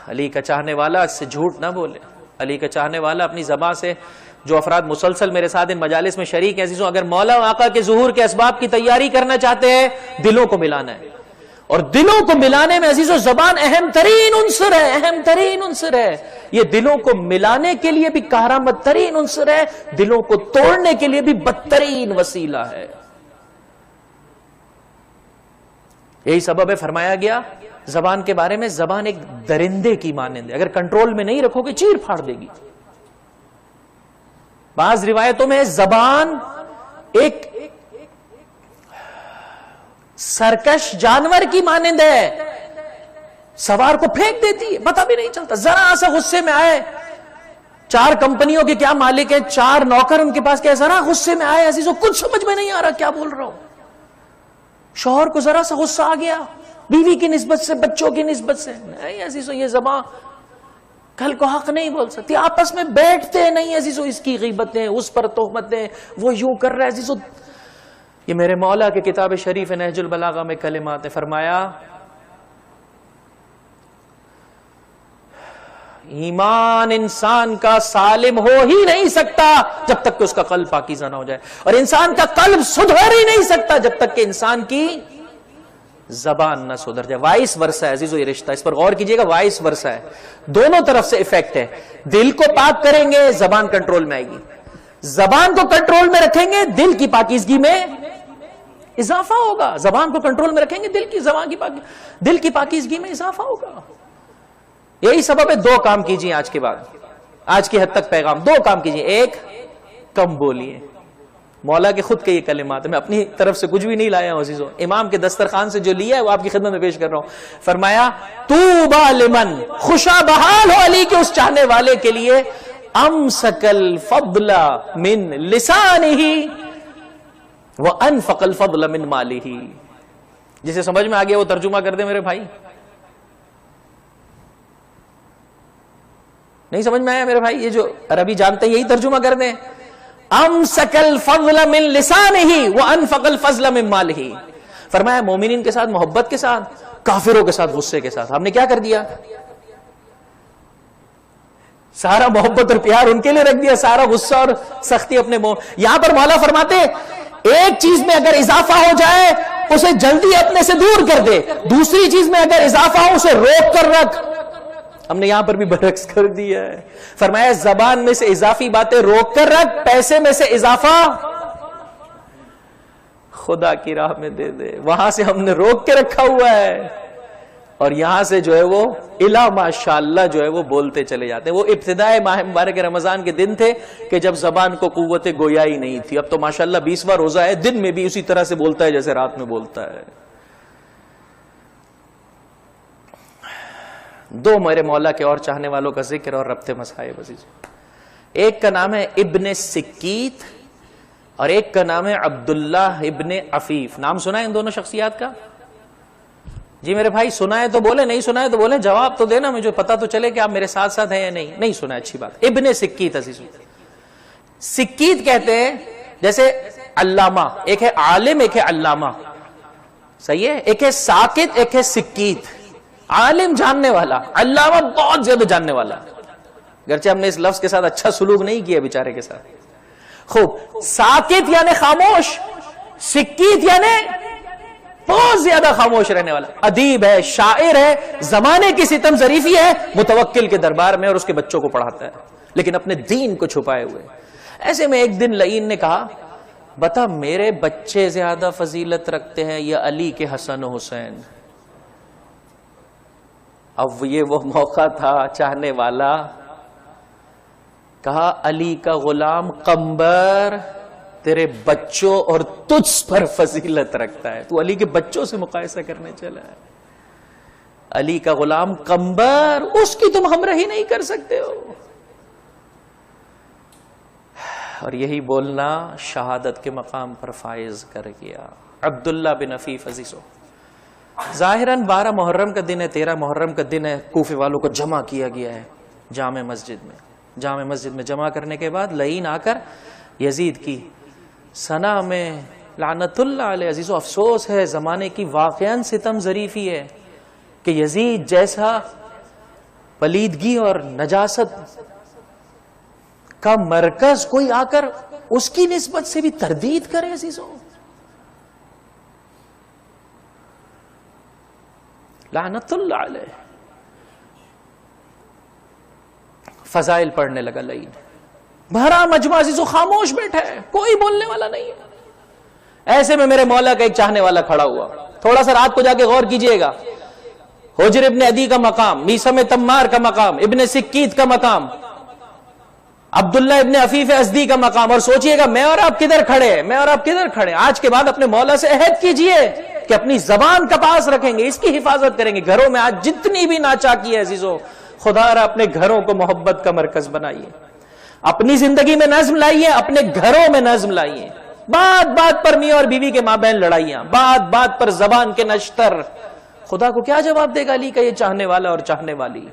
علی کا چاہنے والا اس سے جھوٹ نہ بولے. علی کا چاہنے والا اپنی زبان سے، جو افراد مسلسل میرے ساتھ ان مجالس میں شریک ہیں عزیزوں، اگر مولا و آقا کے ظہور کے اسباب کی تیاری کرنا چاہتے ہیں دلوں کو ملانا ہے. اور دلوں کو ملانے میں عزیزوں زبان اہم ترین عنصر ہے، اہم ترین عنصر ہے. یہ دلوں کو ملانے کے لیے بھی کارآمد ترین عنصر ہے، دلوں کو توڑنے کے لیے بھی بدترین وسیلہ ہے. یہی سبب ہے فرمایا گیا زبان کے بارے میں، زبان ایک درندے کی مانند ہے، اگر کنٹرول میں نہیں رکھو گے چیر پھاڑ دے گی. بعض روایتوں میں زبان ایک سرکش جانور کی مانند ہے، سوار کو پھینک دیتی ہے، پتہ بھی نہیں چلتا. ذرا سا غصے میں آئے، 4 کمپنیوں کے کیا مالک ہیں، 4 نوکر ان کے پاس، کیا ذرا غصے میں آئے عزیزوں کچھ سمجھ میں نہیں آ رہا کیا بول رہا ہوں. شوہر کو ذرا سا غصہ آ گیا بیوی کی نسبت سے، بچوں کی نسبت سے، نہیں عزیزوں یہ زبان کل کو حق نہیں بول سکتی. آپس میں بیٹھتے نہیں عزیزوں، اس کی غیبتیں، اس پر تہمتیں، وہ یوں کر رہا ہے عزیزوں. یہ میرے مولا کے کتاب شریف نہج البلاغہ میں کلمات نے فرمایا ایمان انسان کا سالم ہو ہی نہیں سکتا جب تک کہ اس کا قلب پاکیزہ نہ ہو جائے، اور انسان کا قلب سدھر ہی نہیں سکتا جب تک کہ انسان کی زبان نہ سدھر جائے. وائس ورسا ہے عزیزو یہ رشتہ، اس پر غور کیجئے گا. وائس ورسا ہے، دونوں طرف سے ایفیکٹ ہے. دل کو پاک کریں گے زبان کنٹرول میں آئے گی، زبان کو کنٹرول میں رکھیں گے دل کی پاکیزگی میں اضافہ ہوگا. زبان کو کنٹرول میں رکھیں گے دل کی پاکیزگی میں اضافہ ہوگا. یہی سبب ہے 2 کام کیجئے آج کے بعد، آج کی حد تک پیغام 2 کام کیجئے. ایک، کم بولیے. مولا کے خود کے یہ کلمات، میں اپنی طرف سے کچھ بھی نہیں لایا ہوں عزیزو، امام کے دسترخوان سے جو لیا ہے وہ آپ کی خدمت میں پیش کر رہا ہوں. فرمایا طوبی لمن، خوشا بحال ہو علی کے اس چاہنے والے کے لیے، امسک الفضل من لسانہ وانفق الفضل من مالہ. جسے سمجھ میں آ گیا وہ ترجمہ کر دے میرے بھائی. نہیں سمجھ میں آیا میرے بھائی؟ یہ جو عربی جانتے ہیں یہی ترجمہ کر دیں. امسک الفضل من لسانہ وانفق الفضل من مالہ. فرمایا مومنین کے ساتھ محبت کے ساتھ، کافروں کے ساتھ غصے کے ساتھ. ہم نے کیا کر دیا؟ سارا محبت اور پیار ان کے لیے رکھ دیا، سارا غصہ اور سختی اپنے یہاں پر مولا فرماتے ایک چیز میں اگر اضافہ ہو جائے اسے جلدی اپنے سے دور کر دے، دوسری چیز میں اگر اضافہ ہو اسے روک کر رکھ. ہم نے یہاں پر بھی برعکس کر دیا ہے. فرمایا زبان میں سے اضافی باتیں روک کر رکھ، پیسے میں سے اضافہ خدا کی راہ میں دے دے. وہاں سے ہم نے روک کے رکھا ہوا ہے اور یہاں سے جو ہے وہ الا ماشاءاللہ جو ہے وہ بولتے چلے جاتے ہیں. وہ ابتدائے ماہ مبارک رمضان کے دن تھے کہ جب زبان کو قوت گویائی نہیں تھی. اب تو ماشاءاللہ 20واں روزہ ہے، دن میں بھی اسی طرح سے بولتا ہے جیسے رات میں بولتا ہے. 2 میرے مولا کے اور چاہنے والوں کا ذکر اور ربط مصائب عزیز. ایک کا نام ہے ابن سکیت اور ایک کا نام ہے عبداللہ ابن عفیف. نام سنا ہے ان دونوں شخصیات کا؟ جی میرے بھائی سنا ہے تو بولے، نہیں سنا ہے تو بولے، جواب تو دینا، مجھے پتا تو چلے کہ آپ میرے ساتھ ساتھ ہیں یا نہیں. نہیں سنا ہے، اچھی بات. ابن سکیت عزیز، سکیت کہتے ہیں جیسے علامہ ایک ہے عالم، ایک ہے علامہ، صحیح ہے، ایک ہے ساکت، ایک ہے سکیت. عالم جاننے والا، علامہ بہت زیادہ جاننے والا. گرچہ ہم نے اس لفظ کے ساتھ اچھا سلوک نہیں کیا بیچارے کے ساتھ. خوب. ساکت یعنی خاموش، سکیت یعنی بہت زیادہ خاموش رہنے والا. ادیب ہے، شاعر ہے، زمانے کی ستم ظریفی ہے، متوکل کے دربار میں اور اس کے بچوں کو پڑھاتا ہے، لیکن اپنے دین کو چھپائے ہوئے. ایسے میں ایک دن لعین نے کہا بتا میرے بچے زیادہ فضیلت رکھتے ہیں یا علی کے حسن و حسین؟ اب یہ وہ موقع تھا چاہنے والا. کہا علی کا غلام قمبر تیرے بچوں اور تجھ پر فضیلت رکھتا ہے، تو علی کے بچوں سے مقایسہ کرنے چلا ہے. علی کا غلام قمبر، اس کی تم ہمراہی نہیں کر سکتے ہو. اور یہی بولنا شہادت کے مقام پر فائز کر گیا. عبداللہ بن عفیف عزیزو، ظاہراً 12 محرم کا دن ہے، 13 محرم کا دن ہے. کوفے والوں کو جمع کیا گیا ہے جامع مسجد میں. جامع مسجد میں جمع کرنے کے بعد لعین آ کر یزید کی ثنا میں لعنت اللہ علیہ. عزیزو افسوس ہے زمانے کی واقعاً ستم ظریفی ہے کہ یزید جیسا پلیدگی اور نجاست کا مرکز کوئی آ کر اس کی نسبت سے بھی تردید کرے. عزیزو لعنت اللہ علیہ. فضائل پڑھنے لگا لعین. بھرا مجمع عزیزو خاموش بیٹھا ہے، کوئی بولنے والا نہیں ہے. ایسے میں میرے مولا کا ایک چاہنے والا کھڑا ہوا. تھوڑا سا رات کو جا کے غور کیجئے گا. حجر ابن عدی کا مقام، میسم تمار کا مقام، ابن سکیت کا مقام، عبداللہ ابن عفیف ازدی کا مقام، اور سوچئے گا میں اور آپ کدھر کھڑے ہیں، میں اور آپ کدھر کھڑے ہیں. آج کے بعد اپنے مولا سے عہد کیجئے کہ اپنی زبان کا پاس رکھیں گے، اس کی حفاظت کریں گے. گھروں میں آج جتنی بھی ناچاکی ہے عزیزو، خدا را اپنے گھروں کو محبت کا مرکز بنائیے. اپنی زندگی میں نظم لائیے، اپنے گھروں میں نظم لائیے. بات بات پر میاں اور بیوی کے مابین لڑائیاں، بات بات پر زبان کے نشتر. خدا کو کیا جواب دے گا علی کا یہ چاہنے والا اور چاہنے والی؟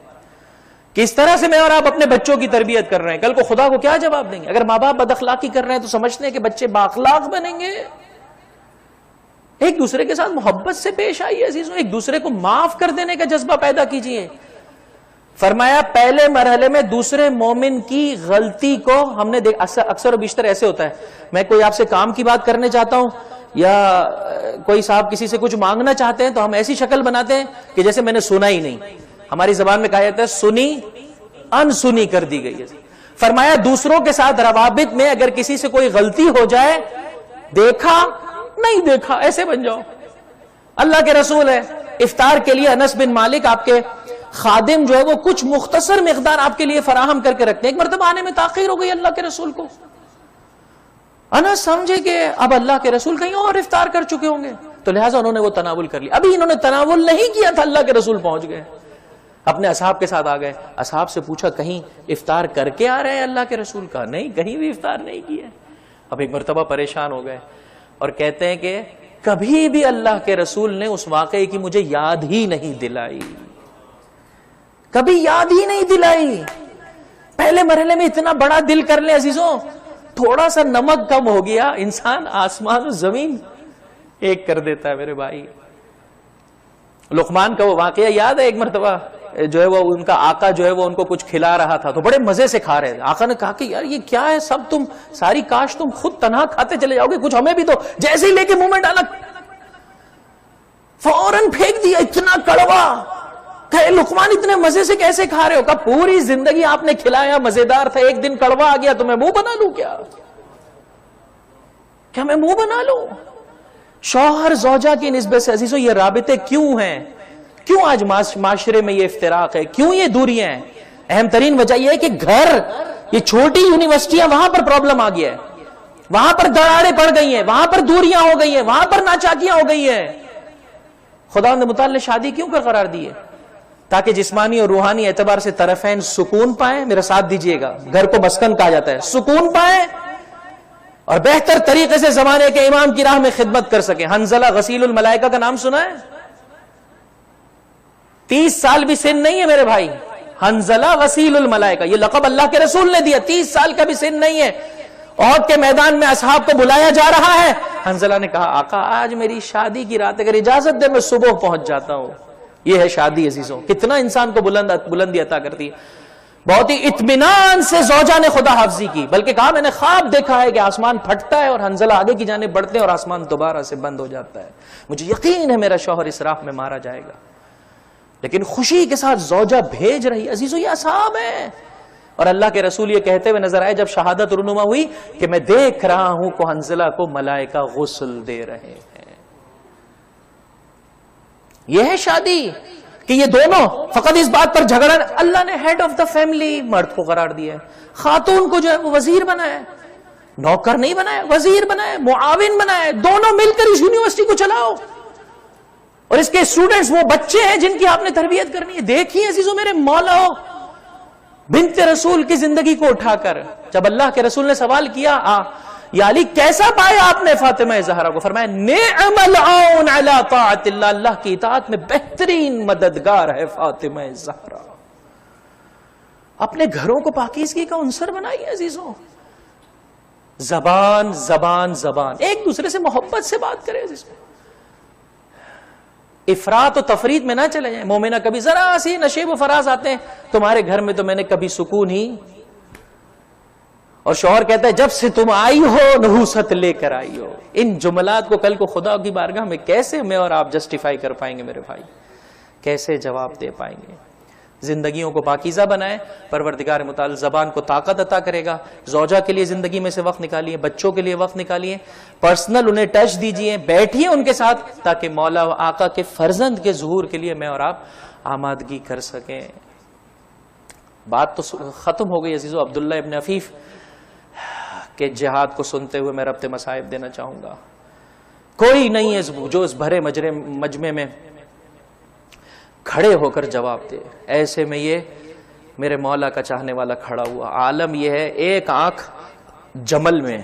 کس طرح سے میں اور آپ اپنے بچوں کی تربیت کر رہے ہیں، کل کو خدا کو کیا جواب دیں گے؟ اگر ماں باپ بد اخلاقی کر رہے ہیں تو سمجھتے ہیں کہ بچے بااخلاق بنیں گے. ایک دوسرے کے ساتھ محبت سے پیش آئیے عزیزوں، ایک دوسرے کو معاف کر دینے کا جذبہ پیدا کیجیے. فرمایا پہلے مرحلے میں دوسرے مومن کی غلطی کو ہم نے اکثر و بیشتر ایسے ہوتا ہے، میں کوئی آپ سے کام کی بات کرنے چاہتا ہوں یا کوئی صاحب کسی سے کچھ مانگنا چاہتے ہیں تو ہم ایسی شکل بناتے ہیں کہ جیسے میں نے سنا ہی نہیں. ہماری زبان میں کہا جاتا ہے سنی انسنی کر دی گئی ہے. فرمایا دوسروں کے ساتھ روابط میں اگر کسی سے کوئی غلطی ہو جائے، دیکھا نہیں دیکھا ایسے بن جاؤ. اللہ کے رسول ہے، افطار کے لیے انس بن مالک آپ کے خادم جو ہے وہ کچھ مختصر مقدار آپ کے لیے فراہم کر کے رکھتے ہیں. ایک مرتبہ آنے میں تاخیر ہو گئی اللہ کے رسول کو. انس سمجھے کہ اب اللہ کے رسول کہیں اور افطار کر چکے ہوں گے، تو لہٰذا انہوں نے وہ تناول کر لیا. ابھی انہوں نے تناول نہیں کیا تھا، اللہ کے رسول پہنچ گئے، اپنے اصحاب کے ساتھ آ گئے. اصحاب سے پوچھا کہیں افطار کر کے آ رہے ہیں اللہ کے رسول؟ کا نہیں، کہیں بھی افطار نہیں کیا. اب ایک مرتبہ پریشان ہو گئے اور کہتے ہیں کہ کبھی بھی اللہ کے رسول نے اس واقعے کی مجھے یاد ہی نہیں دلائی، کبھی یاد ہی نہیں دلائی. پہلے مرحلے میں اتنا بڑا دل کر لیں عزیزوں، تھوڑا سا نمک کم ہو گیا انسان آسمان و زمین ایک کر دیتا ہے. میرے بھائی لقمان کا وہ واقعہ یاد ہے؟ ایک مرتبہ جو ہے وہ ان کا آقا جو ہے وہ ان کو کچھ کھلا رہا تھا تو بڑے مزے سے کھا رہے تھے. آقا نے کہا کہ یار یہ کیا ہے، سب تم ساری کاش تم خود تنہا کھاتے چلے جاؤ گے، کچھ ہمیں بھی دو. جیسے ہی لے کے منہ میں ڈالا فوراً پھینک دیا، اتنا کڑوا. کہ لقمان اتنے مزے سے کیسے کھا رہے ہو؟ کہا پوری زندگی آپ نے کھلایا، مزیدار تھا، ایک دن کڑوا آ گیا تو میں منہ بنا لوں؟ کیا میں منہ بنا لوں؟ شوہر زوجہ کی نسبت سے عزیزوں یہ رابطے کیوں ہیں؟ کیوں آج معاشرے میں یہ افتراق ہے؟ کیوں یہ دوریاں ہیں؟ اہم ترین وجہ یہ ہے کہ گھر، یہ چھوٹی یونیورسٹیاں، وہاں پر پرابلم آ گیا ہے، وہاں پر دراڑیں پڑ گئی ہیں، وہاں پر دوریاں ہو گئی ہیں، وہاں پر ناچاکیاں ہو گئی ہیں. خدا نے متعال نے شادی کیوں کر قرار دی ہے؟ تاکہ جسمانی اور روحانی اعتبار سے طرفین سکون پائیں. میرا ساتھ دیجئے گا، گھر کو مسکن کہا جاتا ہے، سکون پائیں اور بہتر طریقے سے زمانے کے امام کی راہ میں خدمت کر سکیں. حنظلہ غسیل الملائکہ کا نام سنا ہے؟ 30 سال بھی سن نہیں ہے میرے بھائی. حنظلہ غسیل الملائکہ یہ لقب اللہ کے رسول نے دیا، 30 سال کا بھی سن نہیں ہے. احد کے میدان میں اصحاب کو بلایا جا رہا ہے. حنظلہ نے کہا آقا آج میری شادی کی رات، اگر اجازت دے میں صبح پہنچ جاتا ہوں. یہ ہے شادی عزیزوں، کتنا انسان کو بلندی عطا کرتی ہے. بہت ہی اطمینان سے زوجہ نے خدا حافظی کی، بلکہ کہا میں نے خواب دیکھا ہے کہ آسمان پھٹتا ہے اور حنظلہ آگے کی جانب بڑھتے ہیں اور آسمان دوبارہ سے بند ہو جاتا ہے. مجھے یقین ہے میرا شوہر اس راہ میں مارا جائے گا. لیکن خوشی کے ساتھ زوجہ بھیج رہی. عزیزو یہ اصحاب ہیں. اور اللہ کے رسول یہ کہتے ہوئے نظر آئے جب شہادت رونما ہوئی کہ میں دیکھ رہا ہوں کہ حنظلہ کو ملائکہ غسل دے رہے ہیں. یہ ہے شادی کہ یہ دونوں فقط اس بات پر جھگڑا. اللہ نے ہیڈ آف دا فیملی مرد کو قرار دیا ہے، خاتون کو جو ہے وہ وزیر بنایا ہے. نوکر نہیں بنایا، وزیر بنایا، معاون بنایا. دونوں مل کر اس یونیورسٹی کو چلاؤ، اور اس کے اسٹوڈنٹس وہ بچے ہیں جن کی آپ نے تربیت کرنی ہے. دیکھیے عزیزوں میرے مولا بنت رسول کی زندگی کو اٹھا کر جب اللہ کے رسول نے سوال کیا یا علی کیسا پایا آپ نے فاطمہ زہرا کو، فرمایا نعم العون علی طاعت اللہ، اللہ کی اطاعت میں بہترین مددگار ہے فاطمہ زہرا. اپنے گھروں کو پاکیزگی کا عنصر بنائیے عزیزوں. زبان زبان زبان، ایک دوسرے سے محبت سے بات کرے عزیزوں. افراط و تفریط میں نہ چلے جائیں. مومنہ کبھی ذرا سی نشیب و فراز آتے ہیں تمہارے گھر میں تو میں نے کبھی سکون ہی. اور شوہر کہتا ہے جب سے تم آئی ہو نحوست لے کر آئی ہو. ان جملات کو کل کو خدا کی بارگاہ میں کیسے میں اور آپ جسٹیفائی کر پائیں گے میرے بھائی؟ کیسے جواب دے پائیں گے؟ زندگیوں کو پاکیزہ بنائیں. پروردگار متعال زبان کو طاقت عطا کرے گا. زوجہ کے لیے زندگی میں سے وقت نکالیے، بچوں کے لیے وقت نکالیے، پرسنل انہیں ٹچ دیجئے، بیٹھیے ان کے ساتھ تاکہ مولا و آقا کے فرزند کے ظہور کے لیے میں اور آپ آمادگی کر سکیں. بات تو ختم ہو گئی عزیزو. عبداللہ ابن عفیف کے جہاد کو سنتے ہوئے میں ربط مصائب دینا چاہوں گا. کوئی نہیں ہے جو اس بھرے مجمع میں کھڑے ہو کر جواب دے. ایسے میں یہ میرے مولا کا چاہنے والا کھڑا ہوا. عالم یہ ہے ایک آنکھ جمل میں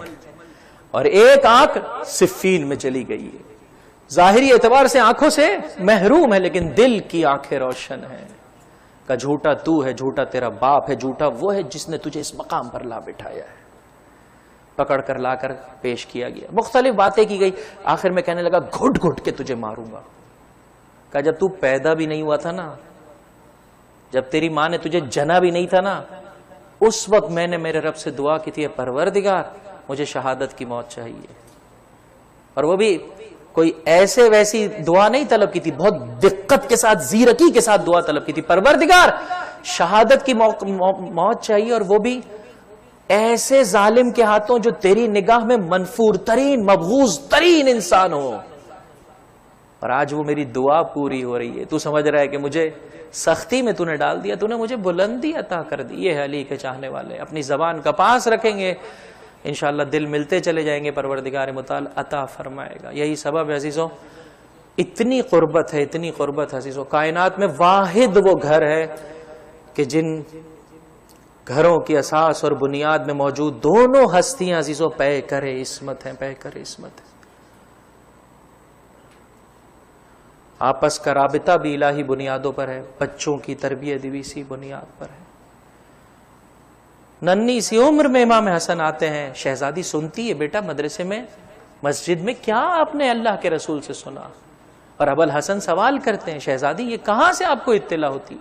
اور ایک آنکھ صفین میں چلی گئی ہے. ظاہری اعتبار سے آنکھوں سے محروم ہے لیکن دل کی آنکھیں روشن ہیں. کہ جھوٹا تو ہے، جھوٹا تیرا باپ ہے، جھوٹا وہ ہے جس نے تجھے اس مقام پر لا بٹھایا ہے. پکڑ کر لا کر پیش کیا گیا، مختلف باتیں کی گئی. آخر میں کہنے لگا گھٹ گھٹ کے تجھے ماروں گا. کہا جب تو پیدا بھی نہیں ہوا تھا نا، جب تیری ماں نے تجھے جنا بھی نہیں تھا نا، اس وقت میں نے میرے رب سے دعا کی تھی پروردگار مجھے شہادت کی موت چاہیے. اور وہ بھی کوئی ایسے ویسی دعا نہیں طلب کی تھی، بہت دقت کے ساتھ زیرکی کے ساتھ دعا طلب کی تھی. پروردگار شہادت کی موت چاہیے، اور وہ بھی ایسے ظالم کے ہاتھوں جو تیری نگاہ میں منفور ترین مبغوض ترین انسان ہو. اور آج وہ میری دعا پوری ہو رہی ہے. تو سمجھ رہا ہے کہ مجھے سختی میں تو نے ڈال دیا، تو نے مجھے بلندی عطا کر دی. یہ ہے علی کے چاہنے والے. اپنی زبان کا پاس رکھیں گے انشاءاللہ دل ملتے چلے جائیں گے، پروردگار متعال عطا فرمائے گا. یہی سبب ہے عزیزوں، اتنی قربت ہے، اتنی قربت ہے عزیزوں. کائنات میں واحد وہ گھر ہے کہ جن گھروں کی اساس اور بنیاد میں موجود دونوں ہستیاں عزیزوں پے کرے عصمت ہیں، پے کرے عصمت ہیں. آپس کا رابطہ بھی الہی بنیادوں پر ہے، بچوں کی تربیت بھی اسی بنیاد پر ہے. ننھی سی عمر میں امام حسن آتے ہیں، شہزادی سنتی ہے بیٹا مدرسے میں مسجد میں کیا آپ نے اللہ کے رسول سے سنا؟ اور ابو الحسن سوال کرتے ہیں شہزادی یہ کہاں سے آپ کو اطلاع ہوتی؟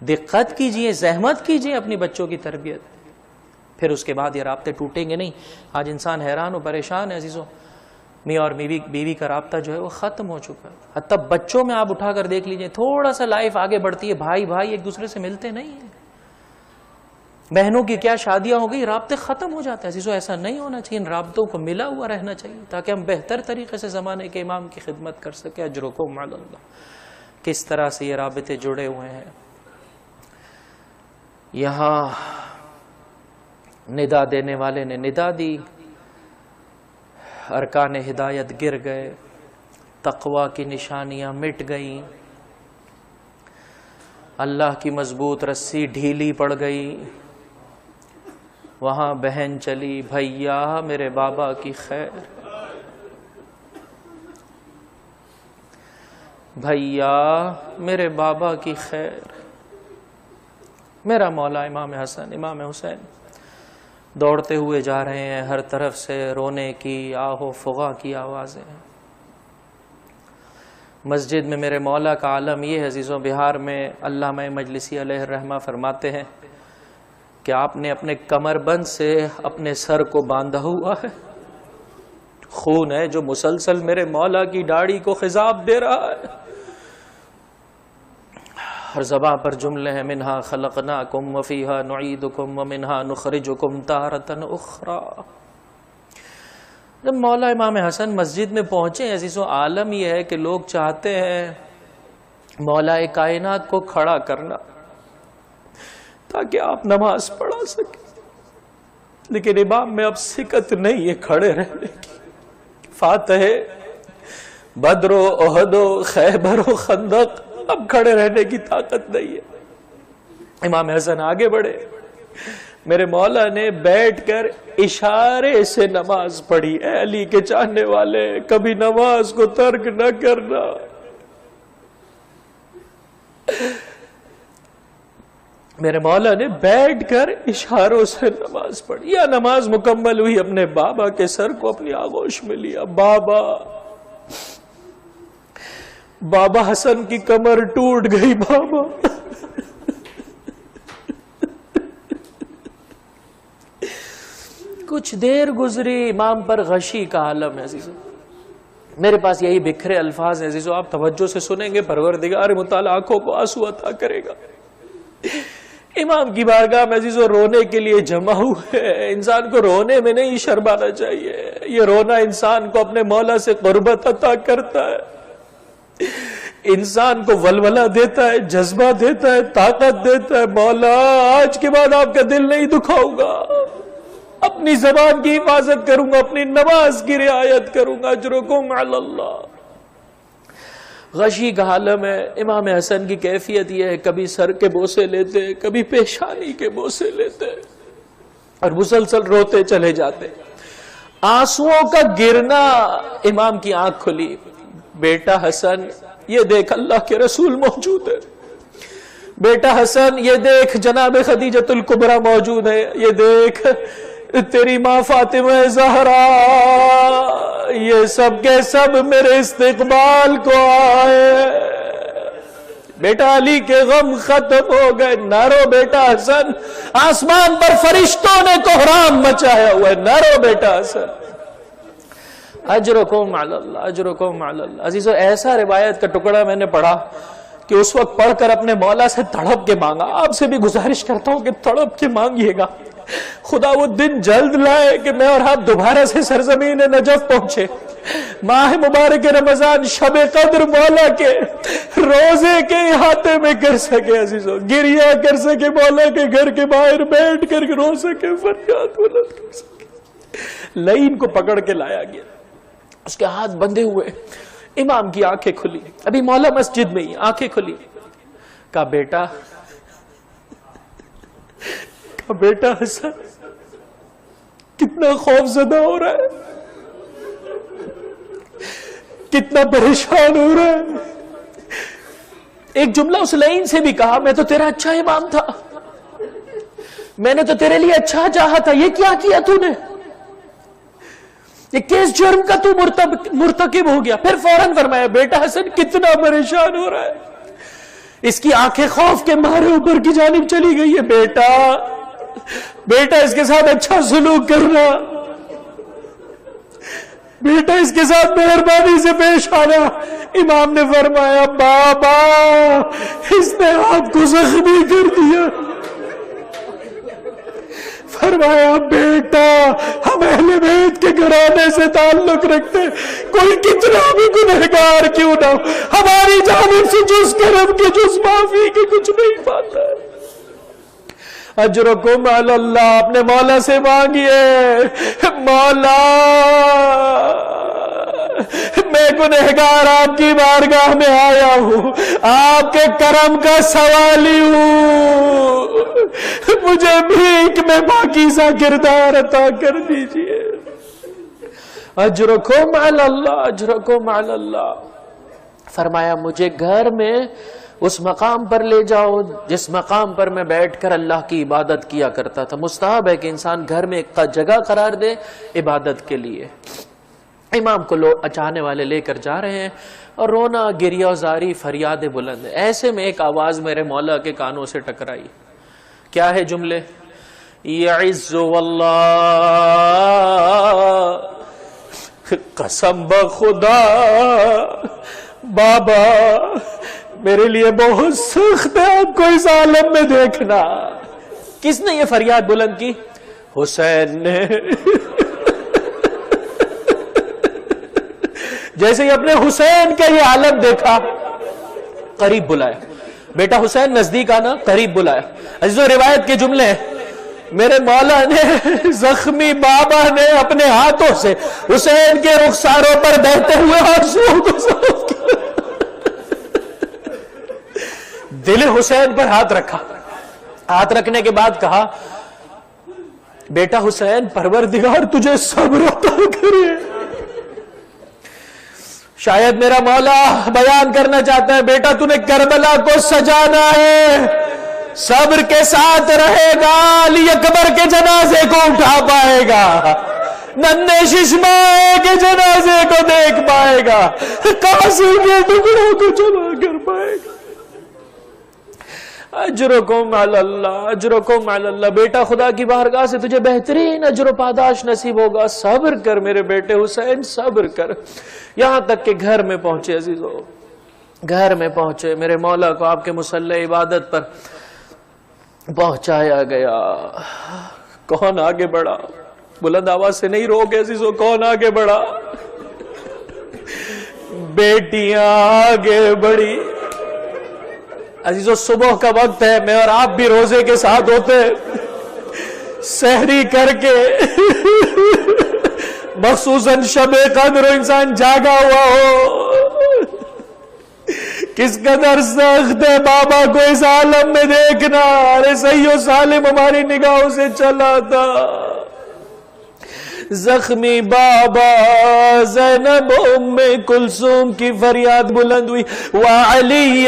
دقت کیجئے، زحمت کیجئے اپنی بچوں کی تربیت. پھر اس کے بعد یہ رابطے ٹوٹیں گے نہیں. آج انسان حیران و پریشان ہے عزیزوں. میاں اور بیوی کا رابطہ جو ہے وہ ختم ہو چکا ہے. حتیٰ بچوں میں آپ اٹھا کر دیکھ لیجئے، تھوڑا سا لائف آگے بڑھتی ہے، بھائی ایک دوسرے سے ملتے نہیں ہیں. بہنوں کی کیا شادیاں ہو گئی، رابطے ختم ہو جاتے ہیں. عزیزوں ایسا نہیں ہونا چاہیے. ان رابطوں کو ملا ہوا رہنا چاہیے تاکہ ہم بہتر طریقے سے زمانے کے امام کی خدمت کر سکیں. اجرکم علی اللہ. کس طرح سے یہ رابطے جڑے ہوئے ہیں. یہاں ندا دینے والے نے ندا دی، ارکان ہدایت گر گئے، تقوی کی نشانیاں مٹ گئیں، اللہ کی مضبوط رسی ڈھیلی پڑ گئی. وہاں بہن چلی، بھیا میرے بابا کی خیر، بھیا میرے بابا کی خیر. میرا مولا امام حسن امام حسین دوڑتے ہوئے جا رہے ہیں، ہر طرف سے رونے کی آہو فغاں کی آوازیں ہیں۔ مسجد میں میرے مولا کا عالم یہ ہے عزیزوں، بہار میں علامہ مجلسی علیہ الرحمہ فرماتے ہیں کہ آپ نے اپنے کمر بند سے اپنے سر کو باندھا ہوا ہے، خون ہے جو مسلسل میرے مولا کی داڑھی کو خضاب دے رہا ہے۔ ہر زباں پر جملے ہیں، منہا خلقناکم وفیہا نعیدکم ومنہا نخرجکم تارۃ اخری۔ جب مولا امام حسن مسجد میں پہنچے عزیزوں، عالم یہ ہے کہ لوگ چاہتے ہیں مولا کائنات کو کھڑا کرنا تاکہ آپ نماز پڑھا سکیں، لیکن امام میں اب سکت نہیں ہے کھڑے رہنے کی۔ فاتح بدر و احد و خیبر و خندق، اب کھڑے رہنے کی طاقت نہیں ہے۔ امام حسن آگے بڑھے، میرے مولا نے بیٹھ کر اشارے سے نماز پڑھی۔ اے علی کے چاہنے والے، کبھی نماز کو ترک نہ کرنا۔ میرے مولا نے بیٹھ کر اشاروں سے نماز پڑھی۔ یا نماز مکمل ہوئی، اپنے بابا کے سر کو اپنی آغوش میں لیا۔ بابا حسن کی کمر ٹوٹ گئی۔ بابا کچھ دیر گزری، امام پر غشی کا عالم ہے عزیزو۔ میرے پاس یہی بکھرے الفاظ ہیں عزیزو، آپ توجہ سے سنیں گے، پروردگار متعال آنکھوں کو آنسو عطا کرے گا۔ امام کی بارگاہ میں عزیزو رونے کے لیے جمع ہوئے۔ انسان کو رونے میں نہیں شرمانا چاہیے، یہ رونا انسان کو اپنے مولا سے قربت عطا کرتا ہے، انسان کو ولولہ دیتا ہے، جذبہ دیتا ہے، طاقت دیتا ہے۔ مولا آج کے بعد آپ کا دل نہیں دکھاؤں گا، اپنی زبان کی حفاظت کروں گا، اپنی نماز کی رعایت کروں گا۔ اجرکم علی اللہ۔ غشی کا عالم ہے۔ امام حسن کی کیفیت یہ ہے، کبھی سر کے بوسے لیتے، کبھی پیشانی کے بوسے لیتے اور مسلسل روتے چلے جاتے۔ آنسوؤں کا گرنا، امام کی آنکھ کھلی۔ بیٹا حسن یہ دیکھ، اللہ کے رسول موجود ہے۔ بیٹا حسن یہ دیکھ، جناب خدیجۃ الکبریٰ موجود ہے۔ یہ دیکھ، تیری ماں فاطمہ زہرا، یہ سب کے سب میرے استقبال کو آئے۔ بیٹا علی کے غم ختم ہو گئے۔ نہ رو بیٹا حسن، آسمان پر فرشتوں نے کوہرام مچایا ہوا ہے، نہ رو بیٹا حسن۔ اجرکم علی اللہ، اجرکم علی اللہ۔ عزیزو، ایسا روایت کا ٹکڑا میں نے پڑھا کہ اس وقت پڑھ کر اپنے مولا سے تڑپ کے مانگا۔ آپ سے بھی گزارش کرتا ہوں کہ تڑپ کے مانگیے گا، خدا وہ دن جلد لائے کہ میں اور آپ دوبارہ سے سرزمین نجف پہنچے۔ ماہ مبارک رمضان، شب قدر مولا کے روزے کے احاطے میں کر سکے عزیزو، گریہ کر سکے، مولا کے گھر کے باہر بیٹھ کر رو سکے، فریاد بلند کر سکے۔ لعین کو پکڑ کے لایا گیا، اس کے ہاتھ بندھے ہوئے۔ امام کی آنکھیں کھلی، ابھی مولا مسجد میں ہی، آنکھیں کھلی۔ کہا بیٹا حسن کتنا خوف زدہ ہو رہا ہے، کتنا پریشان ہو رہا ہے۔ ایک جملہ اس لعین سے بھی کہا، میں تو تیرا اچھا امام تھا، میں نے تو تیرے لیے اچھا چاہا تھا، یہ کیا کیا تو نے؟ یہ کس جرم کا تو مرتکب ہو گیا؟ پھر فوراً فرمایا، بیٹا حسن کتنا پریشان ہو رہا ہے۔ اس کی آنکھیں خوف کے مارے اوپر کی جانب چلی گئی ہے۔ بیٹا اس کے ساتھ اچھا سلوک کرنا، بیٹا اس کے ساتھ مہربانی سے پیش آنا۔ امام نے فرمایا، بابا اس نے آپ کو زخمی کر دیا۔ فرمایا، بیٹا ہم اہل بیت کے گھرانے سے تعلق رکھتے، کوئی کتنا بھی گنہگار کیوں نہ ہو، ہماری جانب سے جز کرم کے جز معافی کے کچھ نہیں پاتا ہے۔ اجرکم علی اللہ، اپنے مولا سے مانگیے، مولا میں گنہگار آپ کی بارگاہ میں آیا ہوں، آپ کے کرم کا سوالی ہوں، مجھے بھیک میں پاکیزہ کردار عطا کر دیجئے۔ اجرکم علی اللہ، اجرکم علی اللہ۔ فرمایا، مجھے گھر میں اس مقام پر لے جاؤ جس مقام پر میں بیٹھ کر اللہ کی عبادت کیا کرتا تھا. مستحب ہے کہ انسان گھر میں ایک جگہ قرار دے عبادت کے لیے. امام کو لوگ اچانے والے لے کر جا رہے ہیں اور رونا گریہ و زاری فریاد بلند ہے. ایسے میں ایک آواز میرے مولا کے کانوں سے ٹکرائی. کیا ہے جملے؟ یعز واللہ، قسم بخدا بابا میرے لیے بہت سخت ہے آپ کو اس عالم میں دیکھنا. کس نے یہ فریاد بلند کی؟ حسین نے. جیسے ہی اپنے حسین کا یہ عالم دیکھا قریب بلایا. بیٹا حسین نزدیک آنا، قریب بلایا. عزیزو روایت کے جملے ہیں، میرے مولا نے زخمی بابا نے اپنے ہاتھوں سے حسین کے رخساروں پر بہتے ہوئے آنسوؤں کو صاف کیا. دل حسین پر ہاتھ رکھا. ہاتھ رکھنے کے بعد کہا بیٹا حسین پروردگار تجھے صبر عطا کرے. شاید میرا مولا بیان کرنا چاہتا ہے بیٹا تو نے کربلا کو سجانا ہے، صبر کے ساتھ رہے گا علی اکبر کے جنازے کو اٹھا پائے گا، ننھے ششمائے کے جنازے کو دیکھ پائے گا، قاسم کے ٹکڑوں کو جلا کر پائے گا. اجرکم علی اللہ، اجرکم علی اللہ. بیٹا خدا کی بارگاہ سے تجھے بہترین اجر و پاداش نصیب ہوگا، صبر کر میرے بیٹے حسین، صبر کر. یہاں تک کہ گھر میں پہنچے. عزیزو گھر میں پہنچے، میرے مولا کو آپ کے مصلی عبادت پر پہنچایا گیا. کون آگے بڑھا؟ بلند آواز سے نہیں رو گے عزیزو. کون آگے بڑھا؟ بیٹیاں آگے بڑھی. عزیزو صبح کا وقت ہے، میں اور آپ بھی روزے کے ساتھ ہوتے، سحری کر کے مخصوصاً شب قدر انسان جاگا ہوا ہو. کس قدر سخت ہے بابا کو اس عالم میں دیکھنا. ارے صحیح و سالم ہماری نگاہوں سے چلا تھا. زخمی بابا زینب ام کلثوم کی فریاد بلند ہوئی. وعلی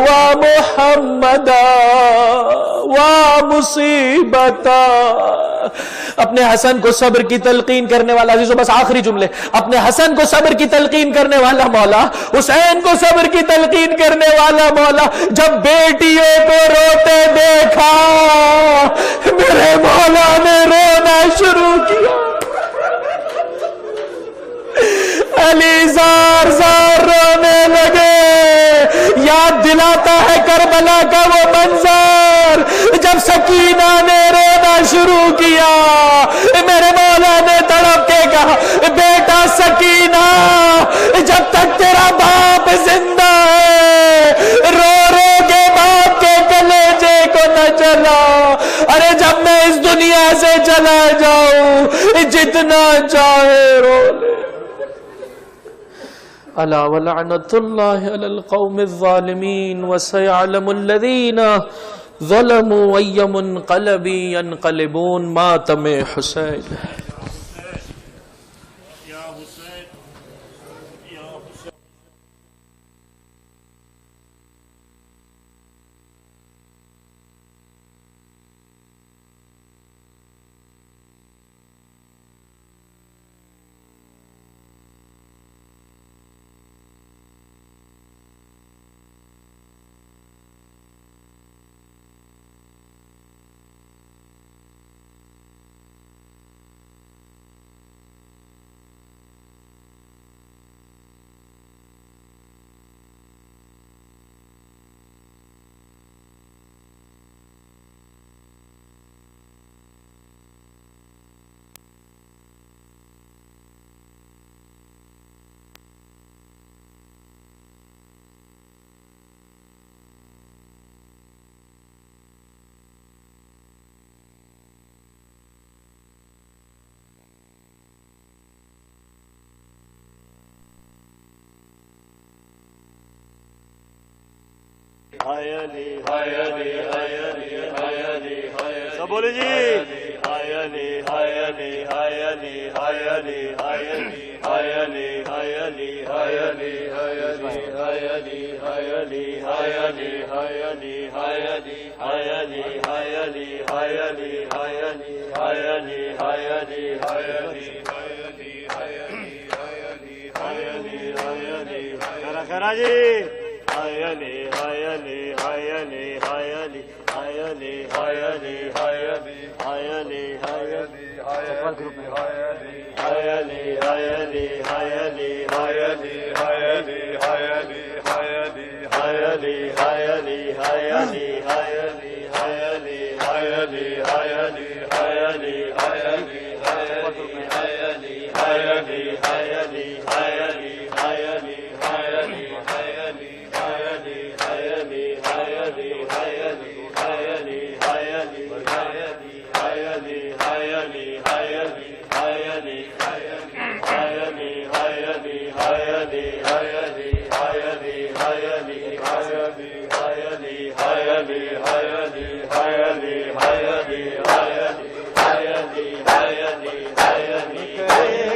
ومحمد ومصیبتا. اپنے حسن کو صبر کی تلقین کرنے والا، عزیزو بس آخری جملے، اپنے حسن کو صبر کی تلقین کرنے والا مولا، حسین کو صبر کی تلقین کرنے والا مولا، جب بیٹیوں کو روتے دیکھا میرے مولا نے رونا شروع کیا. علی زار زار رونے لگے. یاد دلاتا ہے کربلا کا وہ منظر جب سکینہ نے رونا شروع کیا. میرے مولا نے تڑپ کے کہا بیٹا سکینہ جب تک تیرا باپ زندہ ہے رو رو کے باپ کے کلیجے کو نہ جلا. ارے جب میں اس دنیا سے چلا جاؤں جتنا چاہے رو لے. الا ولعنت اللہ علی القوم الظالمین وسيعلم الذین ظلموا ای منقلب ینقلبون. ماتم حسین. سب بولے جی.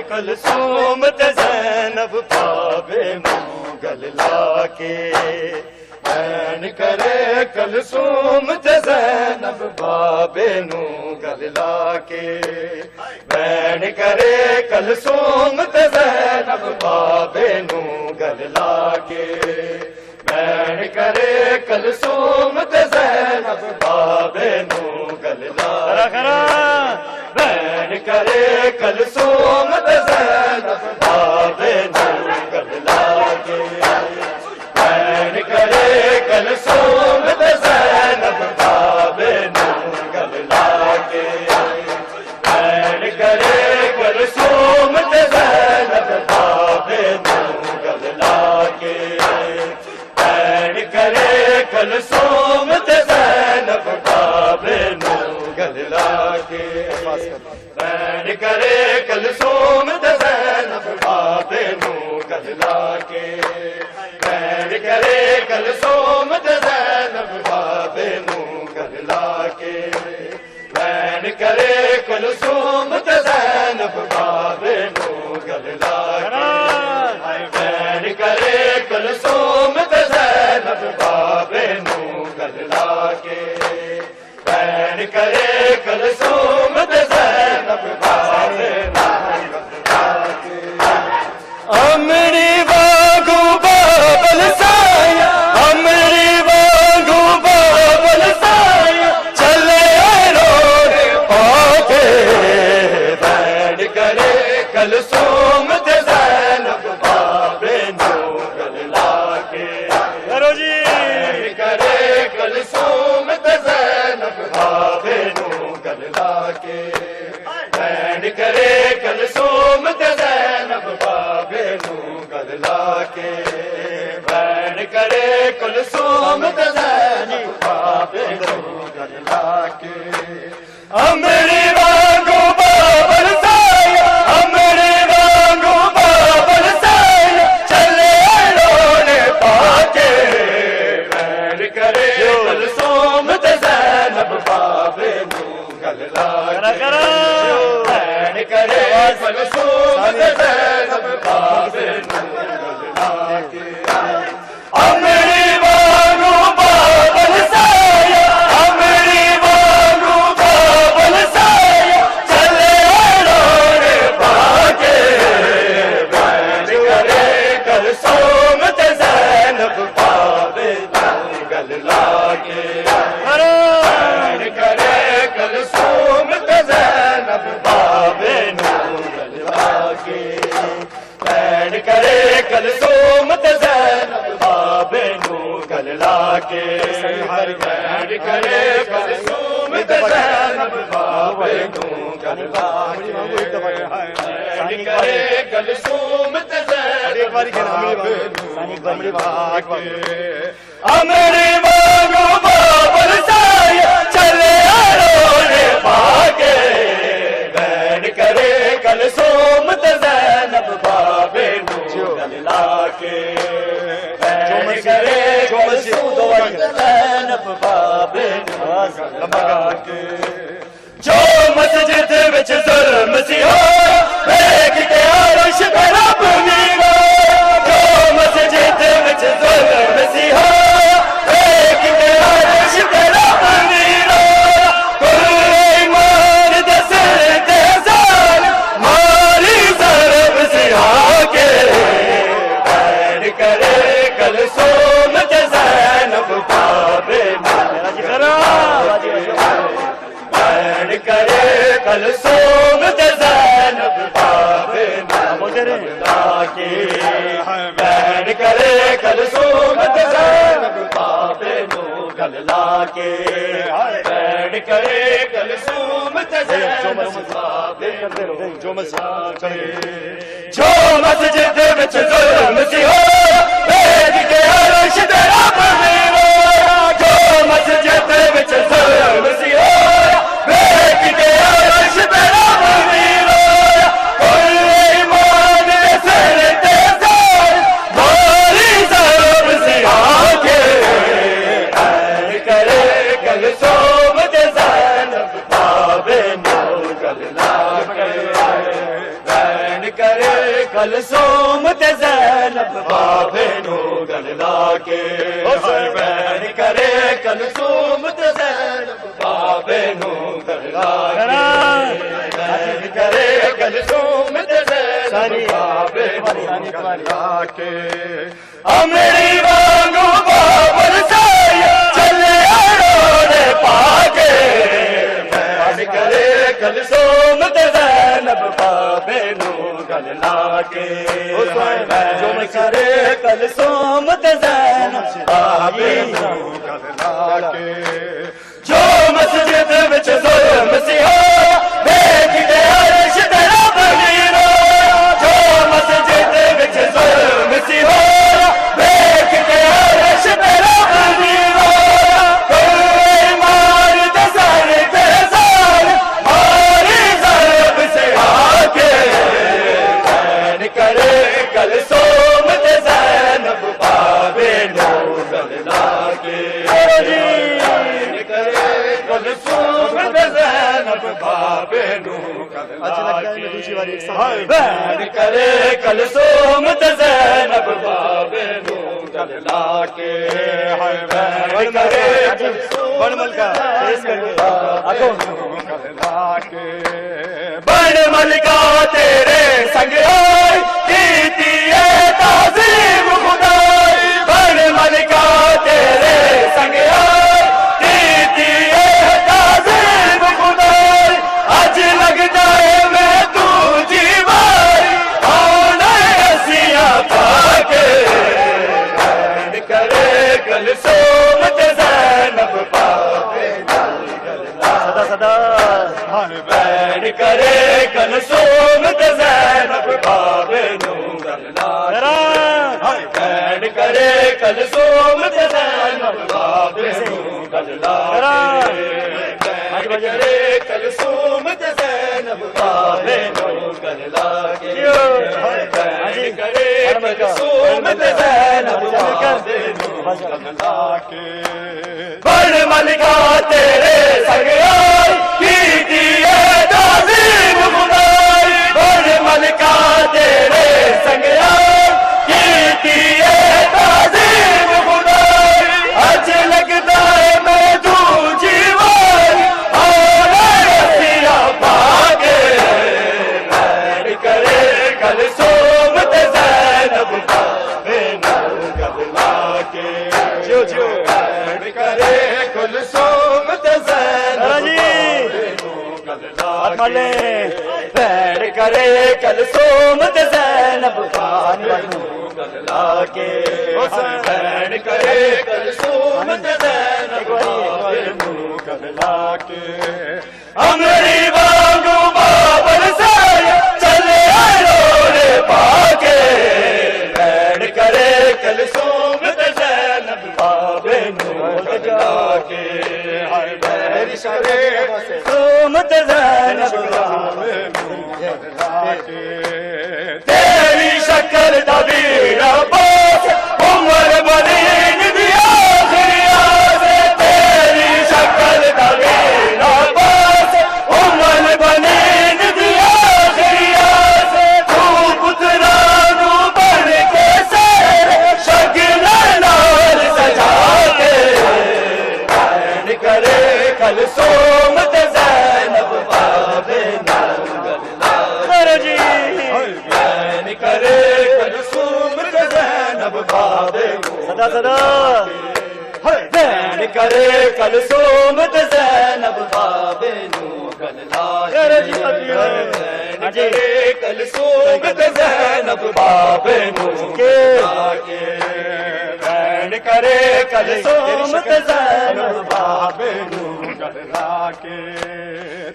کلثوم تے زینب پاوے مغل لا کے بین کرے کلثوم تے زینب بابے نو گل لا کے بین کرے کلثوم تے زینب بابے نو گل لا کے بین کرے کلثوم تے زینب بابے نو گل لا کے بین کرے کلثوم تے زینب بابے نو گل لا کے بین کرے کلثوم تے زینب بابے نو گل لا کے بین کرے کلثوم تے زینب بابے نو گل لا کے بین کرے کلثوم تے زینب بابے نو گل لا کے بین کرے کلثوم تے زینب بابے نو گل لا کے بین کرے کلثوم تے زینب بابے نو گل لا کے بین کرے کلثوم تے زینب بابے نو گل لا کے بین کرے کلثوم تے زینب بابے نو گل لا کے بین کرے کلثوم تے زینب بابے نو گل لا کے امری واگو بابل سایا امری واگو بابل سایا چلے روڑ پاکے بین کرے کلثوم تے زینب بابے نو گل لا کے کرو جی بین کرے کلثوم تے زینب بابے نو گل لا کے بین کرے کلثوم تے زینب بابے نو گل لا کے بین کرے کلثوم تے زینب بابے نو گل لا کے امری واگو بابل سایا امری واگو بابل سایا چلے روڑے پاکے بین کرے کلثوم تے زینب بابے نو گل لا کے بین کرے کلثوم تے زینب بابے نو گل لا کے امری واگو بابل سایا امری واگو بابل سایا چلے روڑے پاکے بین کرے کلثوم تے زینب بابے نو گل لا کے بین کرے کلثوم تے زینب بابے نو گل لا کے بین کرے کلثوم تے زینب بابے نو گل لا کے بین کرے کلثوم تے زینب بابے نو گل لا کے بین کرے کلثوم تے زینب بابے نو گل لا کے امری واگو بابل سایا چلے روڑے پاکے بین کرے کلثوم تے زینب بابے نو گل لا کے بین کرے کلثوم تے زینب بابے نو گل لا کے جو مسجد وچ ظلم سی ہویا ویکھ کے عرش تے رب نیوا جو مسجد وچ ظلم گلا کے بین کرے کلثوم زینب بابے نو گلا کے بین کرے کلثوم زینب بابے جو مسجد وچ ظلم سی ہو بیٹھ کے عرش دے رب میرا جو مسجد وچ ظلم سی ہو بیٹھ کے عرش دے رب میرا کوئی ایمان دے سر تے سر بھاری ضرب سی آکے بین کرے کلثوم زینب بابے نو گلا کے بین کرے کلثوم زینب بابے نو گلا کے بین کرے کلثوم زینب بابے نو گلا کے بین کرے کلثوم زینب بابے نو گلا کے امری وانگو بابر سائی چلے روڑے پاکے بین کرے کلثوم زینب بابے نو گلا کے بین کرے کلثوم زینب بابے نو گلا کے جو مسجد وچ ظلم سی ہو بیٹھ کے عرش تے رب میرا جو مسجد وچ ظلم سی ہو بیٹھ کے عرش تے رب میرا کوئی مار تے سر تے سر ماری ضرب سے آکے بین کرے کلثوم زینب بابے نو گلا کے بین کرے کلثوم زینب بابے نو گلا کے بین کرے کلثوم زینب بابے نو گلا کے بین کرے بن ملکا بن ملکا تیرے سنگ آئی کیتی ہے تعظیم خدائی بن ملکا تیرے سنگ آئی کیتی ہے تعظیم خدائی اج لگتا ہے میں تو جیوائی آنا ایسیاں پاکے بین کرے کلثوم زینب بابے نو گلا صدا بین کرے کلثوم زینب بابے نو گلا بین کرے کلثوم زینب بابے نو گلا بین کرے کلثوم زینب بابے نو گلا بین کرے کلثوم زینب بابے نو گلا کے بن ملکا تیرے سنگ آئی کیتی ہے تعظیم خدائی بن ملکا تیرے سنگ آئی کیتی ہے تعظیم خدائی اج لگتا ہے میں تو جیوائی آنا ایسیاں پاکے بین کرے کلثوم زینب بابے نو گلا کے بین کرے کلثوم زینب بین کرے کلثوم زینب بابے نو گلا کے بین کرے کلثوم زینب بابے نو گلا کے امری وانگو بابر سائی چلے روڑے پاکے بین کرے کلثوم زینب بابے نو گلا کے بین کرے کلثوم زینب بابے نو گلا کے تیری شکل دبیر عباس عمر بنین دی آخری آس تیری شکل دبیر عباس عمر بنین دی آخری آس تو پترانو بن کے سیر شکل نال سجا کے بین کرے کلثوم زینب بابے نو گلا بین کرے کلثوم زینب بابے نو بین کرے کلثوم زینب بابے نو گلا بین کرے کلثوم زینب کرے کلثوم تے زینب بابے نو گلا کے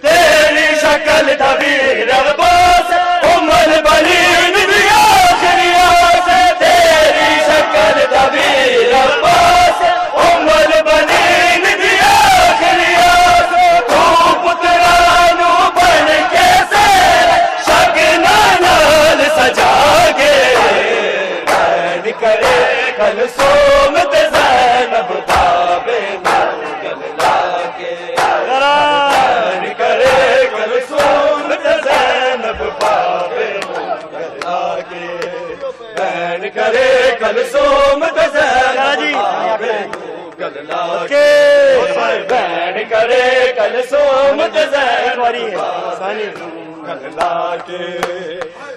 تیری شکل دبیر عباس ام البنین دی آخری آس تیری شکل دبیر عباس ام البنین دی آخری آس تو پترانو بن کے سیر شگنا نال سجا کے بین کرے کلثوم تے زینب بابے نو گلا کے بین کرے کلثوم تے زینب بابے نو گلا کے بین کرے کلثوم تے زینب بابے نو گلا کے بین کرے کلثوم تے زینب بابے نو گلا کے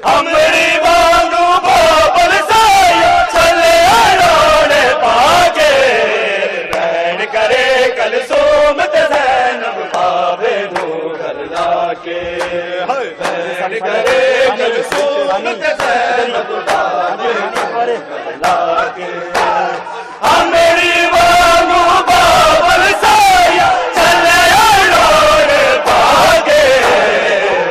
ہمری وانگو بابل سایا چلے روڑے پاکے بین کرے کلثوم تے زینب بابے نو گلا کے بین کرے کلثوم تے زینب بابے نو گلا کے ہمری وانگو بابل سایا چلے روڑے پاکے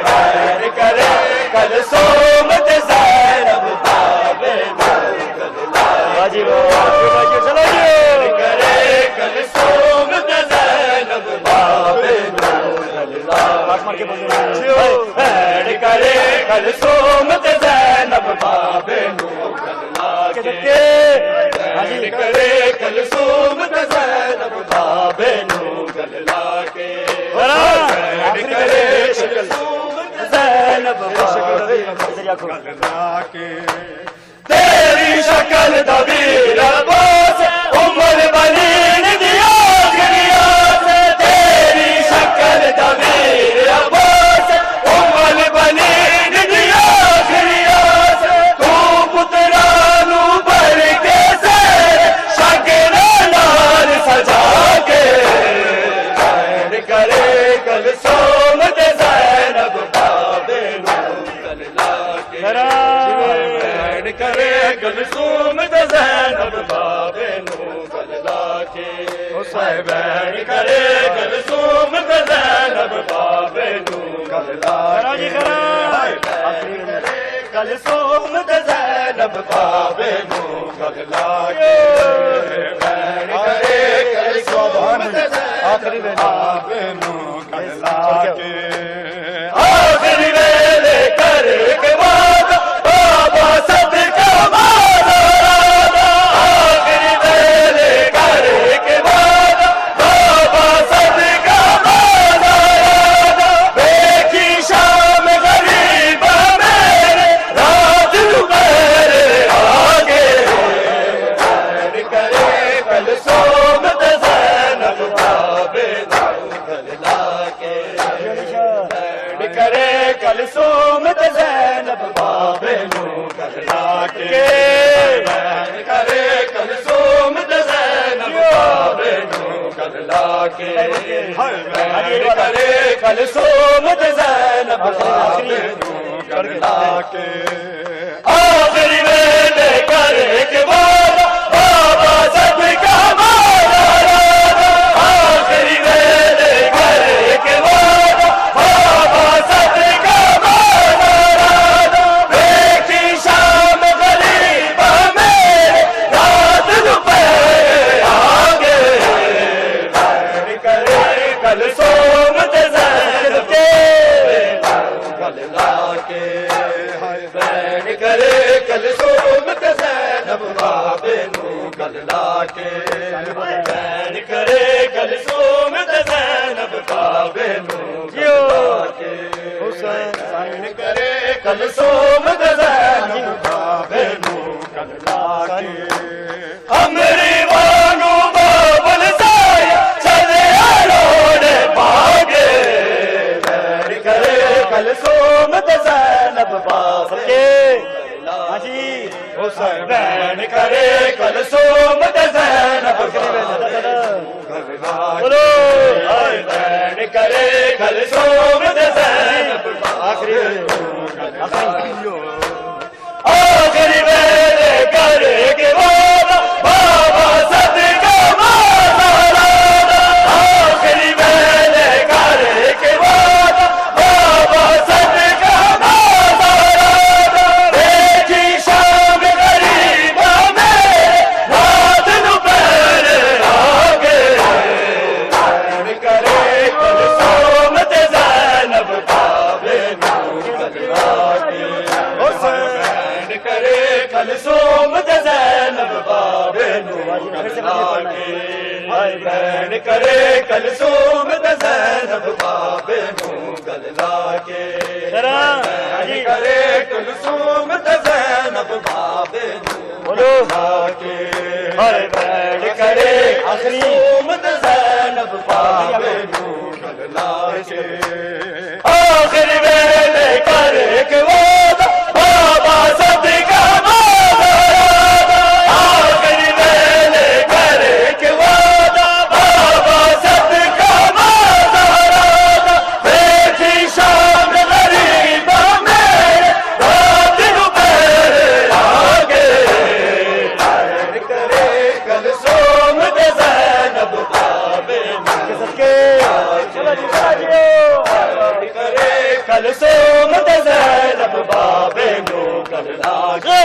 بین کرے کلثوم تے زینب بابے نو گلا کے بین کرے کلثوم تے زینب بابے نو گلا کے بین کرے کلثوم تے زینب بابے نو گلا کے بین کرے کلثوم تے زینب بابے نو گلا کے بین کرے کلثوم تے زینب بابے نو گلا کے تیری شکل دبیر عباس ام البنین دی آخری آس تیری شکل دبیر عباس ام البنین دی آخری آس تو پترانو بھر کے سیر شگنا نال سجا کے بین کرے کلثوم تے زینب بابے نو گلا کے بین کرے کلثوم تے زینب بابے نو گلا کے بین کرے کلثوم تے زینب بابے نو گلا کے کلثوم تے زینب بابے نو گلا کے بین کرے کلثوم تے زینب بابے نو گلا کے آخری ویلے کر کے بعد بابا صدقہ مانا آخری ویلے کر کے بعد بابا صدقہ مانا دیکھی شام غریب میرے رات دوپہر آگے بین کرے کلثوم تے زینب بابے نو گلا کے بین کرے کلثوم تے زینب بابے نو گلا کے بین کرے کلثوم تے زینب بابے نو گلا کے بین کرے کلثوم تے زینب بابے نو گلا کے آخری ویلے کرے کے بعد بابا صدقہ مانا آخری ویلے کرے کے بعد بابا صدقہ مانا دیکھی شام غریب میرے رات دوپہر آگے بین کرے کلثوم تے زینب گلا کے بین کرے کلثوم تے زینب بابے نو گلا کے بین کرے کلثوم تے زینب بابے نو گلا کے بین کرے کلثوم تے زینب بابے نو گلا کے ہمری وانگو بابل سایا چلے روڑے پاگے بین کرے کلثوم تے زینب بابے بین کرے کلثوم تے زینب بین کرے کلثوم تے زینب آخری ویلے کرے کے بعد بابا کلثوم تے زینب بابے نو گللا کے ہائے بہن کرے کلثوم تے زینب بابے نو گللا کے بہن کرے کلثوم تے زینب بابے نو گللا کے ہائے بہن کرے کلثوم تے زینب بابے نو گللا کے آخر ویلے کر ایک وعدہ بابا صدقہ مادر آخر ویلے کر ایک وعدہ بابا صدقہ مادر بیٹھی شام غریبہ میرے رات نو میرے آگے بہن کرے کلثوم تے زینب بابے نو کرے کلثوم تے زینب بابے نو گللا کے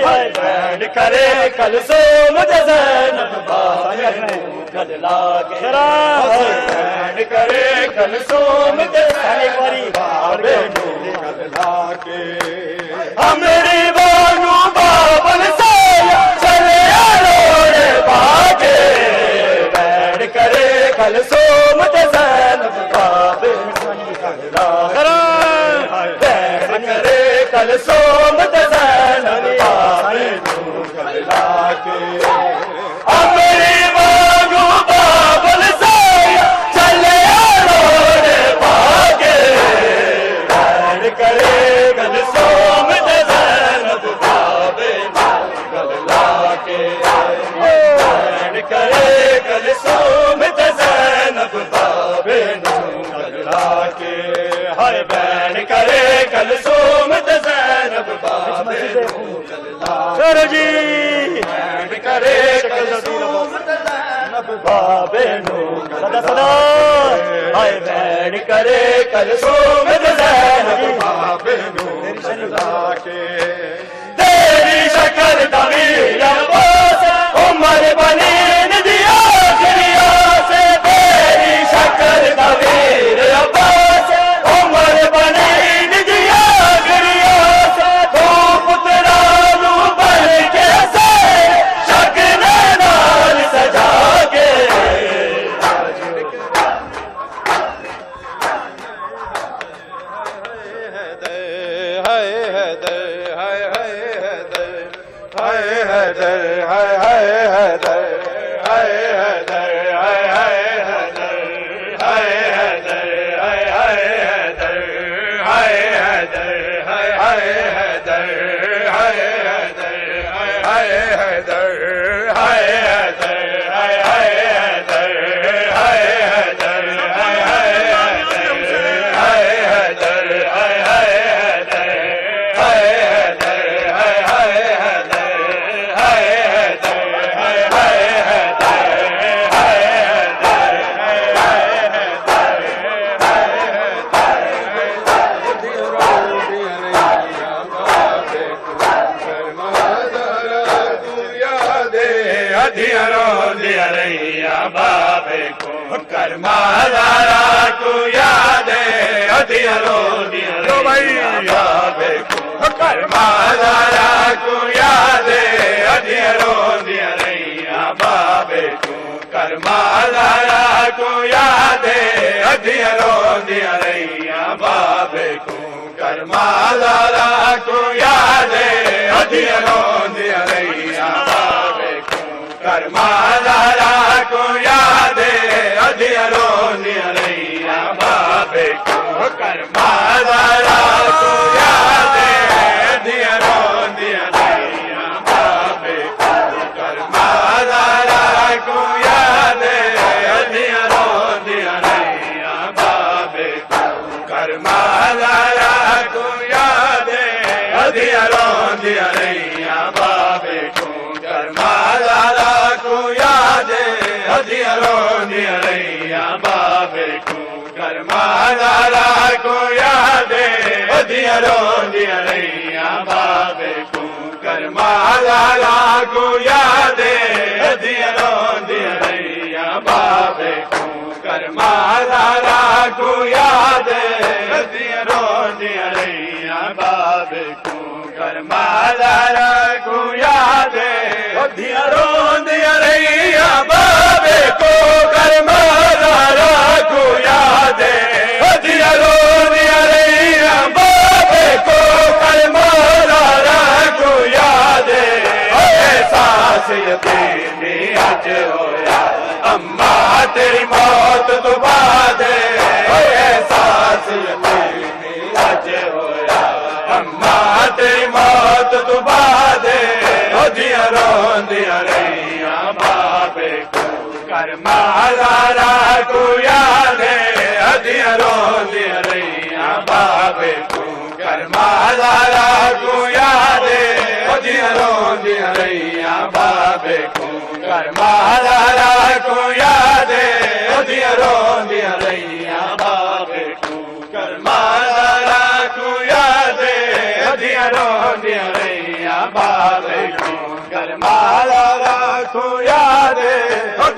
بہن کرے کلثوم تے زینب بابے نو گللا کے بہن کرے کلثوم تے زینب بابے نو گللا کے ہمری بانو بابل سے چلے روڑے باگے بہن کرے کلثوم تے زینب بابے نو گللا بہن کرے کلثوم تے زینب بابے نو گللا کے ہمری بانو بابل سے چلے روڑے باگے بہن کرے کلثوم تے زینب بابے نو گللا کے بہن کرے کلثوم تے زینب بابے نو گللا کے ہائے بہن کرے کلثوم تے زینب بابے نو گللا جی بہن کرے کلثوم تے زینب بابے نو گللا ہائے بہن کرے کلثوم تے زینب بابے نو گللا کے تیری شکل تعمیر عباس عمر بنی ندیا آخریا سے تیری شکل تعمیر عباس عمر بنی ندیا آخریا سے تو پترانو بن کے سے شکل نال سجا کے کرمالارا کو یاد ہدیہ رو دیا بابے کو کرمالارا کو یاد ہدیہ رو دیا ریا بابے کو کرمالارا کو یاد ہدیہ رو دیا ریا بابے کو کرمالارا کو یاد ہدیہ رو دیا ریا بابے کو کرمالارا کو یاد ہدیہ رو دیا ریا بابے کو کرمالارا کو یاد ہدیہ رو دیا ریا بابے کو کرمالارا کو یاد ہدیہ رو دیا ریا بابے کو کرمالارا کو یاد ہدیہ رو دیا ریا بابے کو کرمالارا کو یاد ہدیہ رو دیا ریا بابے کو کرمالارا کو یاد ہدیہ رو دیا ریا بابے کو کرمالارا کو یاد ہدیہ رو دیا ریا بابے کو کرمالارا کو یاد ہدیہ رو دیا ریا بابے کو کرمالارا کو کرمالارا کو یاد ہدیاں روندیاں رہیاں بابے کو کرمالارا کو یاد ہدیاں روندیاں رہیاں بابے کو کرمالارا کو یاد ہدیاں روندیاں رہیاں بابے کو کرمالارا کو یاد ہدیاں روندیاں رہیاں بابے کو کرمالارا کو یاد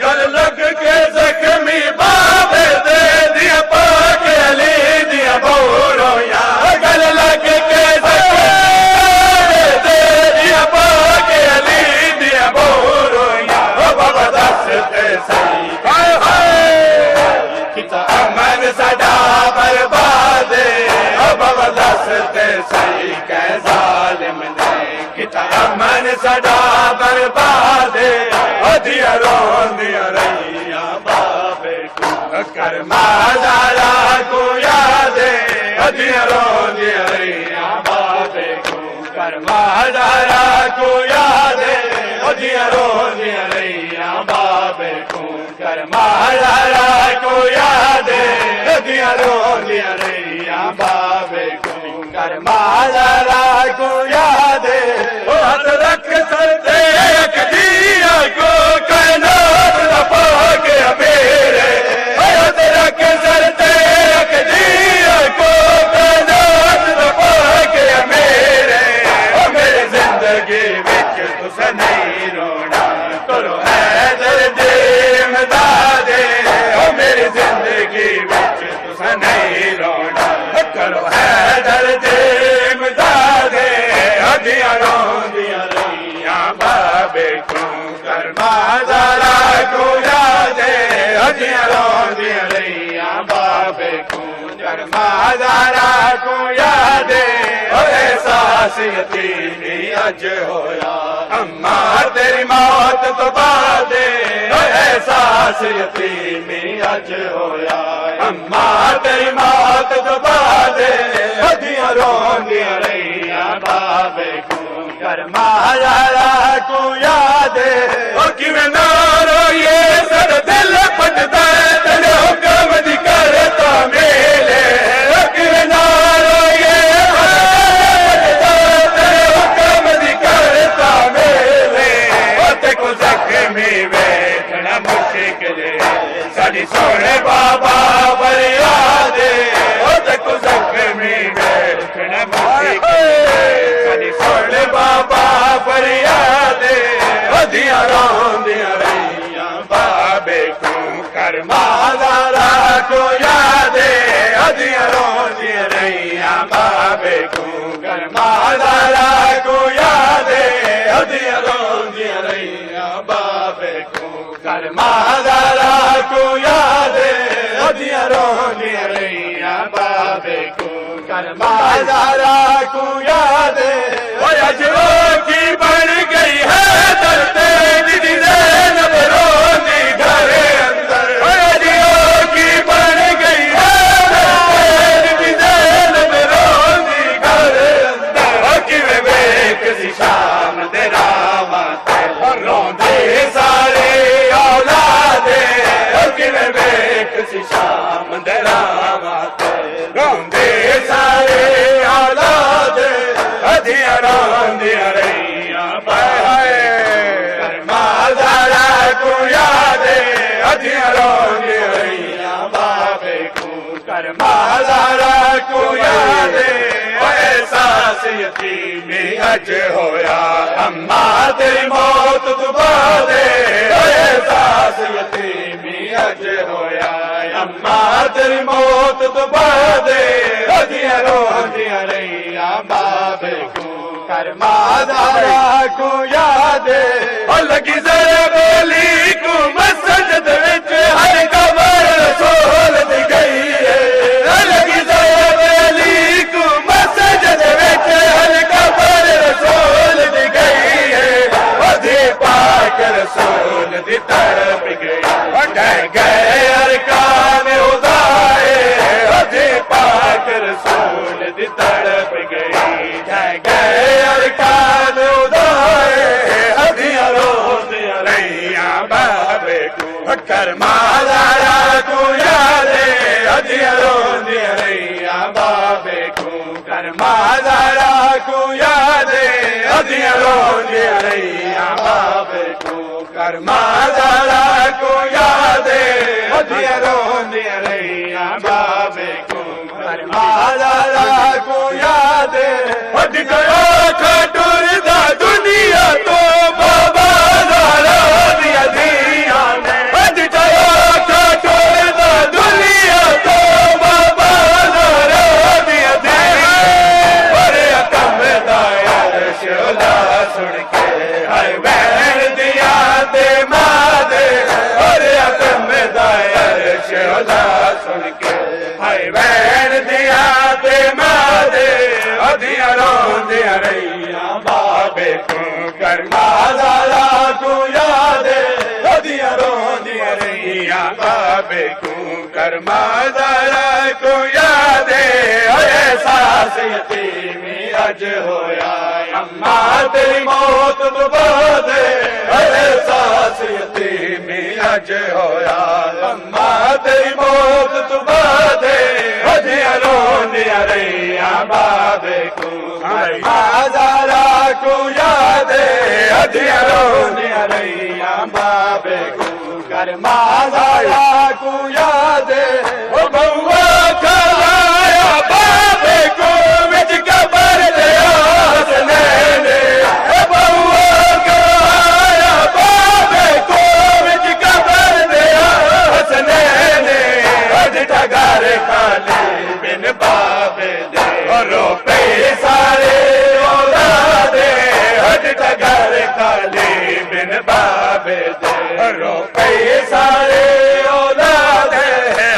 گل لگ کے زخمی بابے دے دیا پاک علی دیا بورویا گل لگ کے زخمی دے دیا پاک علی دیا بورویا بابا دستے صحیح ہائے ہائے کتا امن سدا برباد بابا دستے صحیح کہ ظالم نے کتا امن سدا برباد ہدیاں روندیاں رہیاں بابے کو کرمالارا کو یاد ہدیاں روندیاں رہیاں بابے کو کرمالارا کو یاد ہدیاں روندیاں رہیاں بابے کو کرمالارا کو یاد ہدیاں روندیاں رہیاں بابے کو کرمالارا کو یاد ہاتھ رکھ سر تے کدیا کو کائنات نہ پاکے میرے ہاتھ رکھ سر تے کدیا کو کائنات نہ پاکے میرے میری زندگی وچ تس نہیں رونا کرو حیدر دی امداد میری زندگی وچ تس نہیں رونا کرو حیدر دی امداد ہدیاں روندیاں رہیاں بابے کو کرمالارا کو یاد ہدیاں روندیاں رہیاں بابے کو کرمالارا کو یاد احساس یتیمی اج ہویا اماں تیری موت تو بعد احساس یتیمی اج ہویا اماں تیری موت تو بعد ہدیاں روندیاں رہیاں بابے کو کرمالارا کو یاد اور کیویں نہ روئے سر دل پٹدا تیرے حکم دی کرتا میلے کیویں نہ روئے تیرے حکم دی کرتا میلے تے کو زخمی ویکھنا مشکل ساڈی سونے بابا فریاد تے کو زخمی ویکھنا مشکل ساڈی سونے بابا فریاد ہدیاں روندیاں رہیاں بابے کو کرمالارا کو یاد ہدیاں روندیاں رہیاں بابے کو کرمالارا کو یاد ہدیاں روندیاں رہیاں بابے کو کرمالارا کو یاد ہدیاں روندیاں رہیاں بابے کو کرمالارا کو یاد اج کی بن گئی ہے درد دی زینب روندی گھر اندر اج کی بن گئی ہے درد دی زینب روندی گھر اندر کیویں ویکھ سی شام دے راواں تے روندے سارے اولاد کیویں ویکھ سی شام دے راواں تے روندے سارے اولاد ہدیاں روندیاں رہیاں بابے کرمالارا کو یاد ہدیاں روندیاں رہیاں بابے کو کرمالارا کو یاد احساس یتیمی اج ہویا اماں تیری موت تو بعد احساس یتیمی اج ہویا اماں تیری موت تو بعد ہدیاں روندیاں رہیاں بابے کو کرمالارا کو یاد لگی ذرا بولی کو مسجد وچ ہر قبر رسول دی گئی ہے لگی ذرا بولی کو مسجد وچ ہر قبر رسول دی گئی ہے ودی پاک رسول دی تڑپ گئی ڈہ گئے ارکان خدائے ودی پاک رسول دی تڑپ گئی ڈہ گئے ارکان خدائے ہدیاں روندیاں رہیاں بابے کو کر کرما زارا کو یاد ہدیاں روندیاں رہیاں بابے کو کرما زارا کو یاد ہد گیا ٹردا دنیا تو بابا زارا دیا دیا نے ہد گیا ٹردا دنیا تو بابا زارا دیا دیا پر کم دایا شولا سن کے ہائے بہن دیا تے ماں دے اور کم دایا شولا سن کے ہائے بہن دیا تے ماں دے ہدیاں روندیاں رہیاں بابے کو کرما زارا کو یاد ہدیاں روندیاں رہیاں بابے کو کرما زارا کو یاد احساس یتیمی اج ہویا اماں تیری موت تو بعد احساس یتیمی اج ہویا اماں تیری موت تو بعد ہدیاں روندیاں رہیاں بابے کو کرما زارا کو یاد ہدیاں روندیاں رہیاں بابے کو کرما زارا کو یاد او بہوا کھلایا بابے کو وچ قبر دے حسنین او بہوا کھلایا بابے کو وچ قبر دے حسنین اج ٹھگار کھالے بن بابے دے رو پے سارے اولاد اج ٹھگار کھالے بن بابے دے رو پے سارے اولاد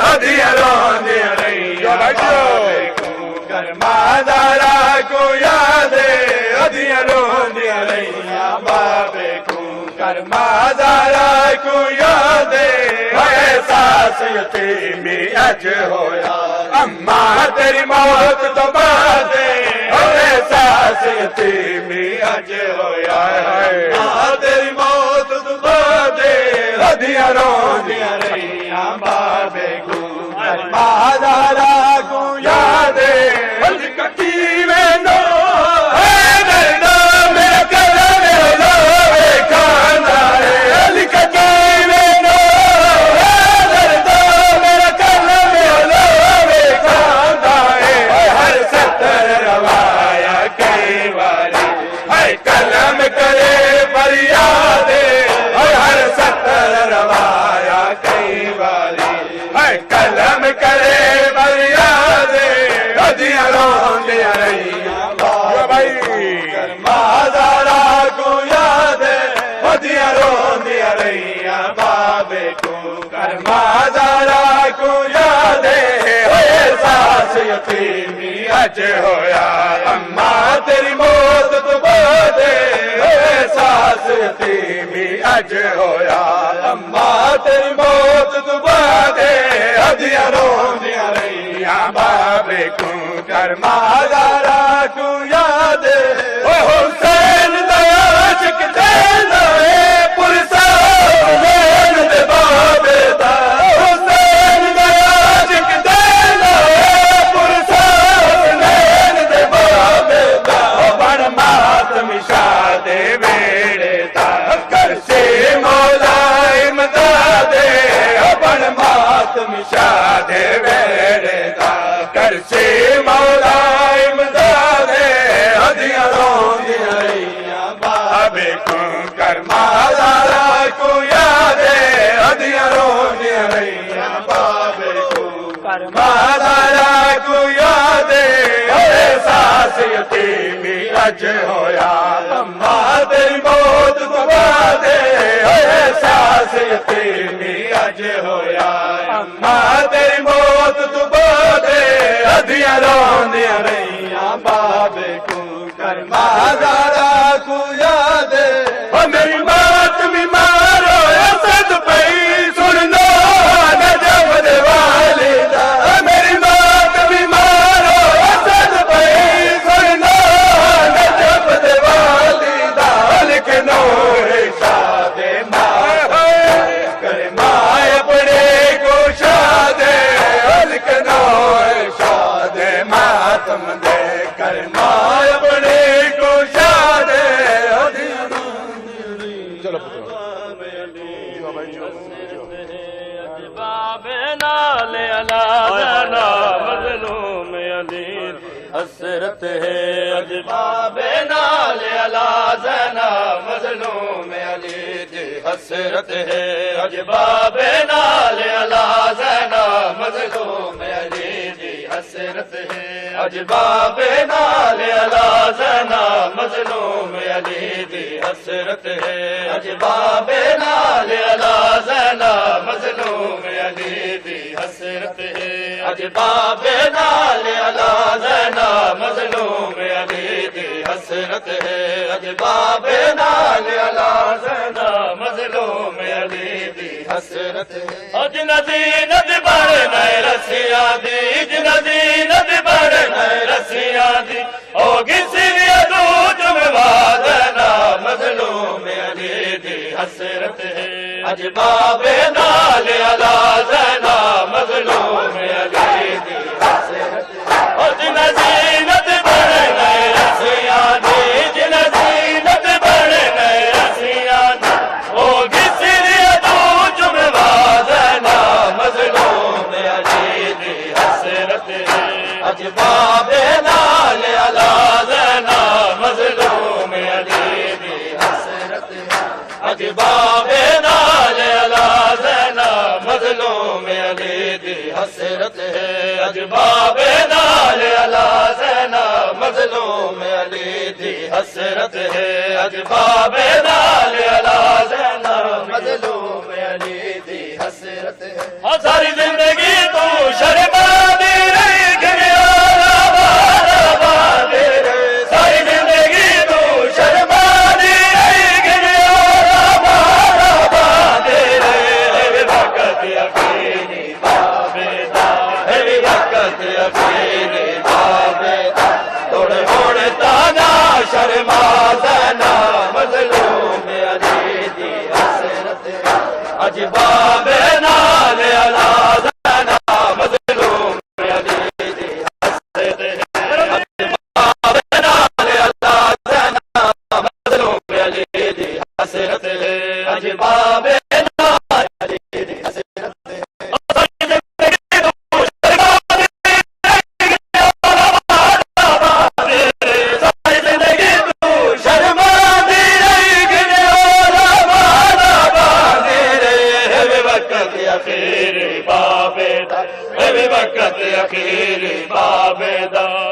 ہدیاں روندیاں رہیاں بابے کو کرما زارا کو یاد ہدیاں روندیاں رہیاں بابے کو کرما زارا کو یاد احساس یتیمی اج ہویا اماں تیری موت تو بعد احساس یتیمی اج ہویا اماں تیری موت تو بعد ہدیاں روندیاں رہیاں بابے کو کرما زارا کو یاد اج کٹی وینو اے دردا میرا کلم لاوے کھانا اے کٹی وینو اے دردا میرا کلم لاوے کھانا ہر ستر روایا کئی باری اے کلم کرے فریاد ہر ستر روایا کئی باری اے کلم کرے فریاد ہدیاں روندیاں رہیاں بھائی کرما زارا کو یاد ہدیاں روندیاں رہیاں بابے کو کرما زارا کو یاد احساس یتیمی اج ہویا اماں تیری موت تو بعد احساس یتیمی اج ہویا اماں تیری موت تو بعد ہدیاں روندیاں رہیاں بابے کو کرما زارا کو یاد او حسین دا عاشق دینا اے پرسا حسین دے بابے دا حسین دا عاشق دینا اے پرسا حسین دے بابے دا بن ماتم شاہ دے ویڑے دا کر سے مولا امداد بن ماتم شاہ دے ویڑے دا کر سے مولا امداد ہدیاں روندیاں رہیاں بابے کو کرما زارا کو یاد ہدیاں روندیاں رہیاں بابے کو کرما زارا کو یاد احساس یتیمی اج ہویا اماں تیری موت تو بعد احساس یتیمی اج ہویا اماں تیری موت تو بعد ہدیاں روندیاں رہیاں بابے کو کرما زارا کو یاد او میری مات بیمار ہویا صد پئی سن لو نجف دے والدا میری مات بیمار ہویا صد پئی سن لو نجف دے والدا لکھ نور شاد ماں کرے ماں اپنے کو شاد لکھ نور شاد ماتم دے ہے اج باب نال علا زینا مظلوم علی دی حسرت ہے اج باب نال علا زینا مظلوم علی دی حسرت ہے اج باب نال علا زینا مظلوم علی دی حسرت ہے اج باب نال علا زینا مظلوم علی دی حسرت ہے اج باب نال علا زینا مظلوم علی دی حسرت ہے اج باب نال علا زینا مظلوم علی دی حسرت ہے اج نزینت بڑھ نئے رسیاں دی اج نزینت بڑھ نئے رسیاں دی او کسی ادو جموا زینا مظلوم علی دی حسرت ہے اج باب نال علا زینا مظلوم علی دی حسرت اج نزینت بڑھ نئے رسیاں دی اج نزینت بڑھ نئے رسیاں دی او کسی ادو جموا زینا مظلوم علی دی حسرت ہے اج باب نال علا زینا مظلوم علی دی حسرت ہے اج باب نال علا زینا مظلوم علی دی حسرت ہے اج باب نال علا زینا مظلوم علی دی حسرت ہے اج باب نال علا زینا مظلوم علی دی حسرت ہے ساری زندگی تو شرما دی رہی گھریالا بادے ساری زندگی تو شرما دی رہی گھریالا بادے ہے وقت یقینی بابے دا ہے وقت یقینی بابے دا توڑ ہوڑ تانا شرما زینا مظلوم علی دی حسرت اج باب نال علا زینا مظلوم علی دی حسرت اج باب نال علا زینا مظلوم علی دی حسرت اج باب نال علی دی حسرت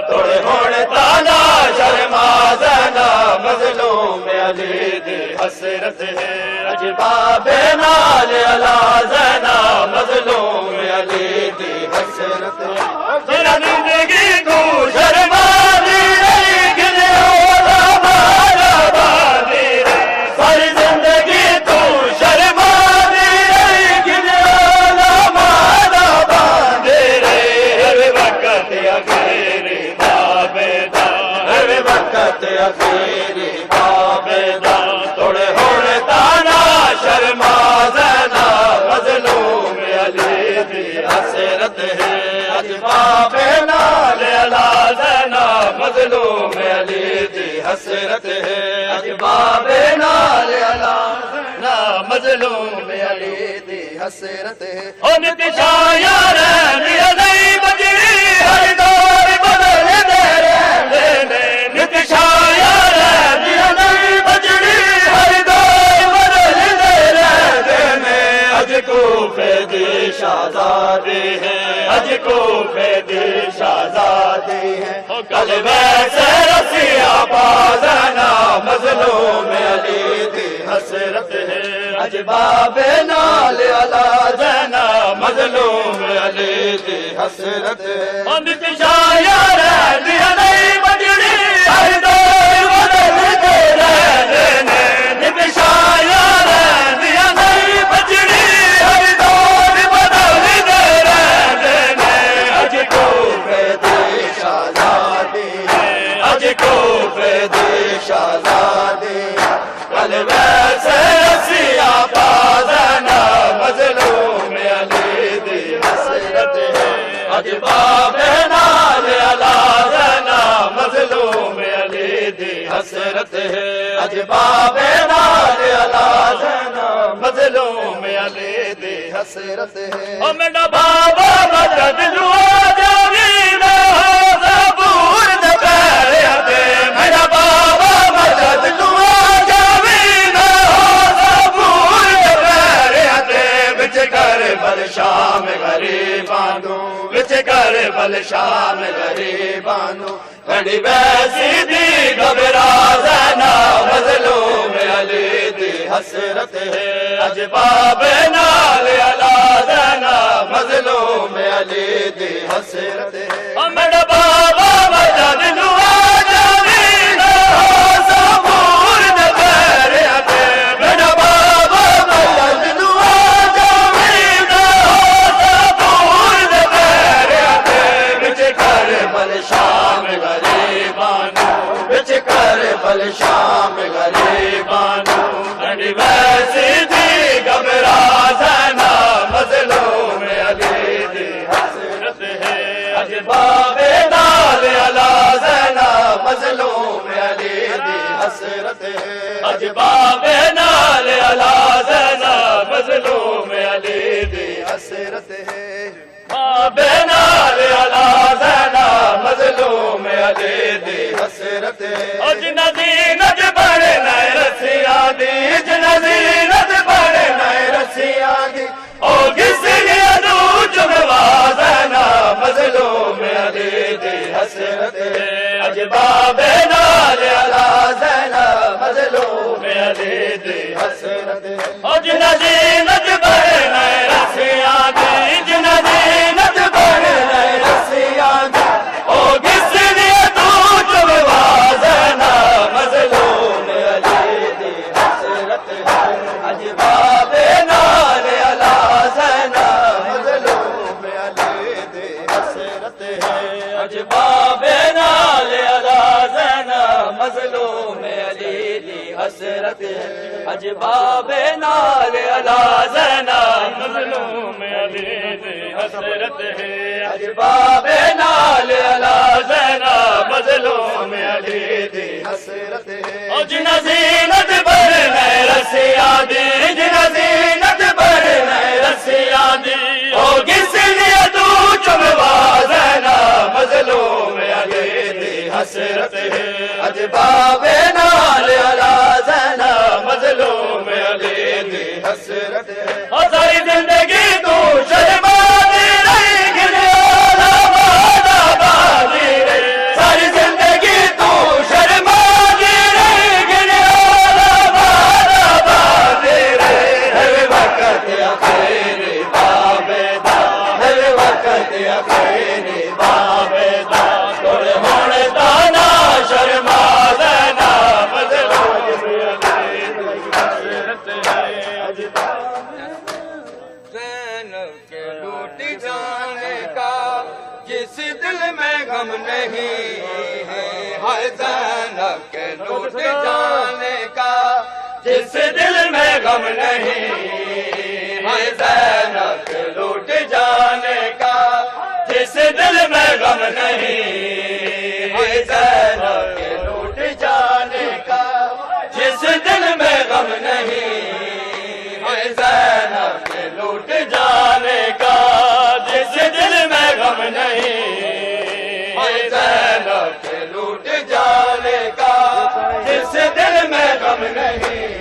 توڑے ہونے تانا شرما زینا مظلوم علی دی حسرت ہے اج باب نال علا زینا مظلوم علی دی حسرت ہے جنا زندگی کو شرما دی رہی گھریالا بادے ساری زندگی تو شرما دی رہی گھریالا بادے ہر وقت اخیری بابے دا ہر وقت اخیری بابے دا توڑے ہوڑے تانا شرما زینا مظلوم علی دی حسرت ہے اج باب نال علا زینا مظلوم علی دی حسرت ہے اج باب نال علا زینا مظلوم علی دی حسرت ہے ان کی شاعر ہے نہیں بجری ہر دور بدل دے رہے نت شاعر ہے نہیں بجری ہر دور بدل دے رہے اج کوفے دی شہزادی ہے اج کوفے دی شہزادی ہے کل ویسے رسیاں بازنا مظلوم علی دی حسرت ہے اج باب نال علا زینا مظلوم علی دی حسرت ہے نت شاعر ہے نہیں بجری ہر دور بدل دے رہے نت شاعر ہے نہیں بجری ہر دور بدل دے رہے اج کوفے دی شہزادی اج کوفے دی شہزادی کل ویسے رسیاں بازنا مظلوم علی دی حسرت ہے اج باب نال علا زینا مظلوم علی دی حسرت ہے اج باب نال علا زینا مظلوم علی دی حسرت ہے او میرا بابا مدد جو جاوی میں زبور دے بڑی ویسی دی گھبرا زینا مظلوم علی دی حسرت ہے اج بابے نال علا زینا مظلوم علی دی حسرت ہے میرا بابا مدد نوا جاوی نہ صبور دے پیرے تے میرا بابا مدد نوا جاوی نہ صبور دے پیرے تے وچ کربل شام غریبان وچ کربل شام غریبان بڑی ویسی دی گھبرا زینا مظلوم علی دی حسرت ہے اج بابے نال علا زینا مظلوم علی دی حسرت ہے اج بابے نال علا زینا مظلوم علی دی حسرت ہے بابے نال علا زینا مظلوم علی دی حسرت ہے اج نزینت بڑے نئے رسیاں دی جن زینت بڑے نئے رسیاں دی او کسی نے ادو جموا زینا مظلوم علی دی حسرت ہے اج بابے نال علا زینا مظلوم علی دی حسرت ہے اج نزینت بڑے نئے رسیاں دی جن زینت بڑے نئے رسیاں دی او کسی نے ادو جموا زینا مظلوم علی دی حسرت ہے اج بابے نال علا زینا مظلوم علی دی حسرت ہے اج بابے نال علا زینا مظلوم علی دی حسرت ہے اج بابے نال علا زینا مظلوم علی دی حسرت ہے اج بابے نال علا زینا مظلوم علی دی حسرت ہے او جن زینت بڑے نئے رسیاں دی جن زینت بڑے نئے رسیاں دی او کسی نے ادو چموا زینا مظلوم علی دی حسرت ہے اج بابے نال علا زینا مظلوم علی دی حسرت ہے او ساری زندگی تو شرما دی رہی گنیا بادا بادی رہی ساری زندگی تو شرما دی رہی گنیا بادا بادی رہی ہر وقت اخیر بابے دا ہر وقت اخیر بابے دا توڑ ہونے دانا شرما زینا مظلوم علی دی حسرت ہے اج زینب کے لوٹ جانے کا جس دل میں غم نہیں ہے زینب کے لوٹ جانے کا جس دل میں غم نہیں ہے زینب کے لوٹ جانے کا جس دل میں غم نہیں ہے زینب کے لوٹ جانے کا جس دل میں غم نہیں ہے زینب کے لوٹ جانے کا جس دل میں غم نہیں ہے زینب کے لوٹ جانے کا جس دل میں غم نہیں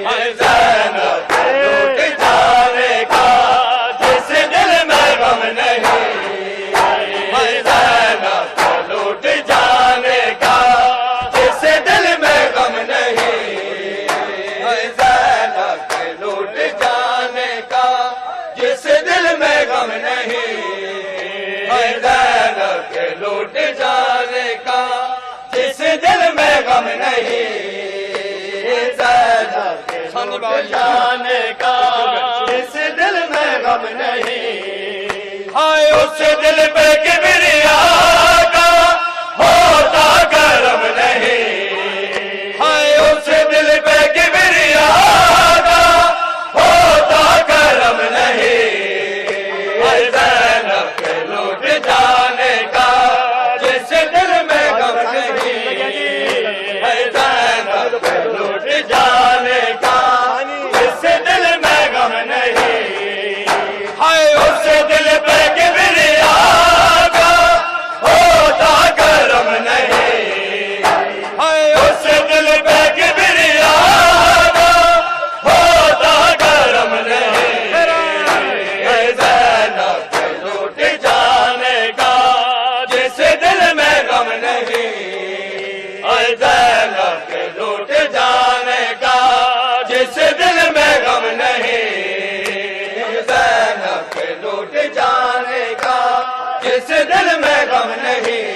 ہے زینب کے لوٹ جانے کا جس دل میں غم نہیں ہے زینب کے لوٹ جانے کا جس دل میں غم نہیں ہے زینب کے لوٹ جانے کا جس دل میں غم نہیں ہے زینب کے لوٹ جانے کا جس دل میں غم نہیں ہے زینب کے لوٹ جانے کا جس دل میں غم نہیں ہائے اس دل پہ کبریا کا ہوتا کرم نہیں ہائے اس دل پہ کبریا کا ہوتا کرم نہیں ہے زینب کے لوٹ جانے کا جس دل میں غم نہیں ہے زینب کے لوٹ جانے کا جس دل میں غم نہیں ہائے اس دل پہ کبریا کا جس دل میں غم نہیں زینب کے لوٹ جانے کا، جس دل میں غم نہیں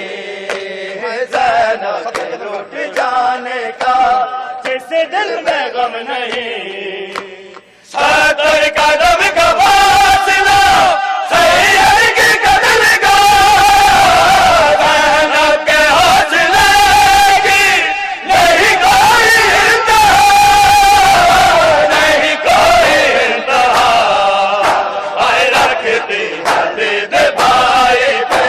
زینب کے لوٹ جانے کا، جس دل میں غم نہیں 70 قدم کا فاصلہ سید کے قدم کا، زینب کے حوصلے کی نہیں کوئی انتہا، نہیں کوئی انتہا، آئے رکھتی حدید بھائی پہ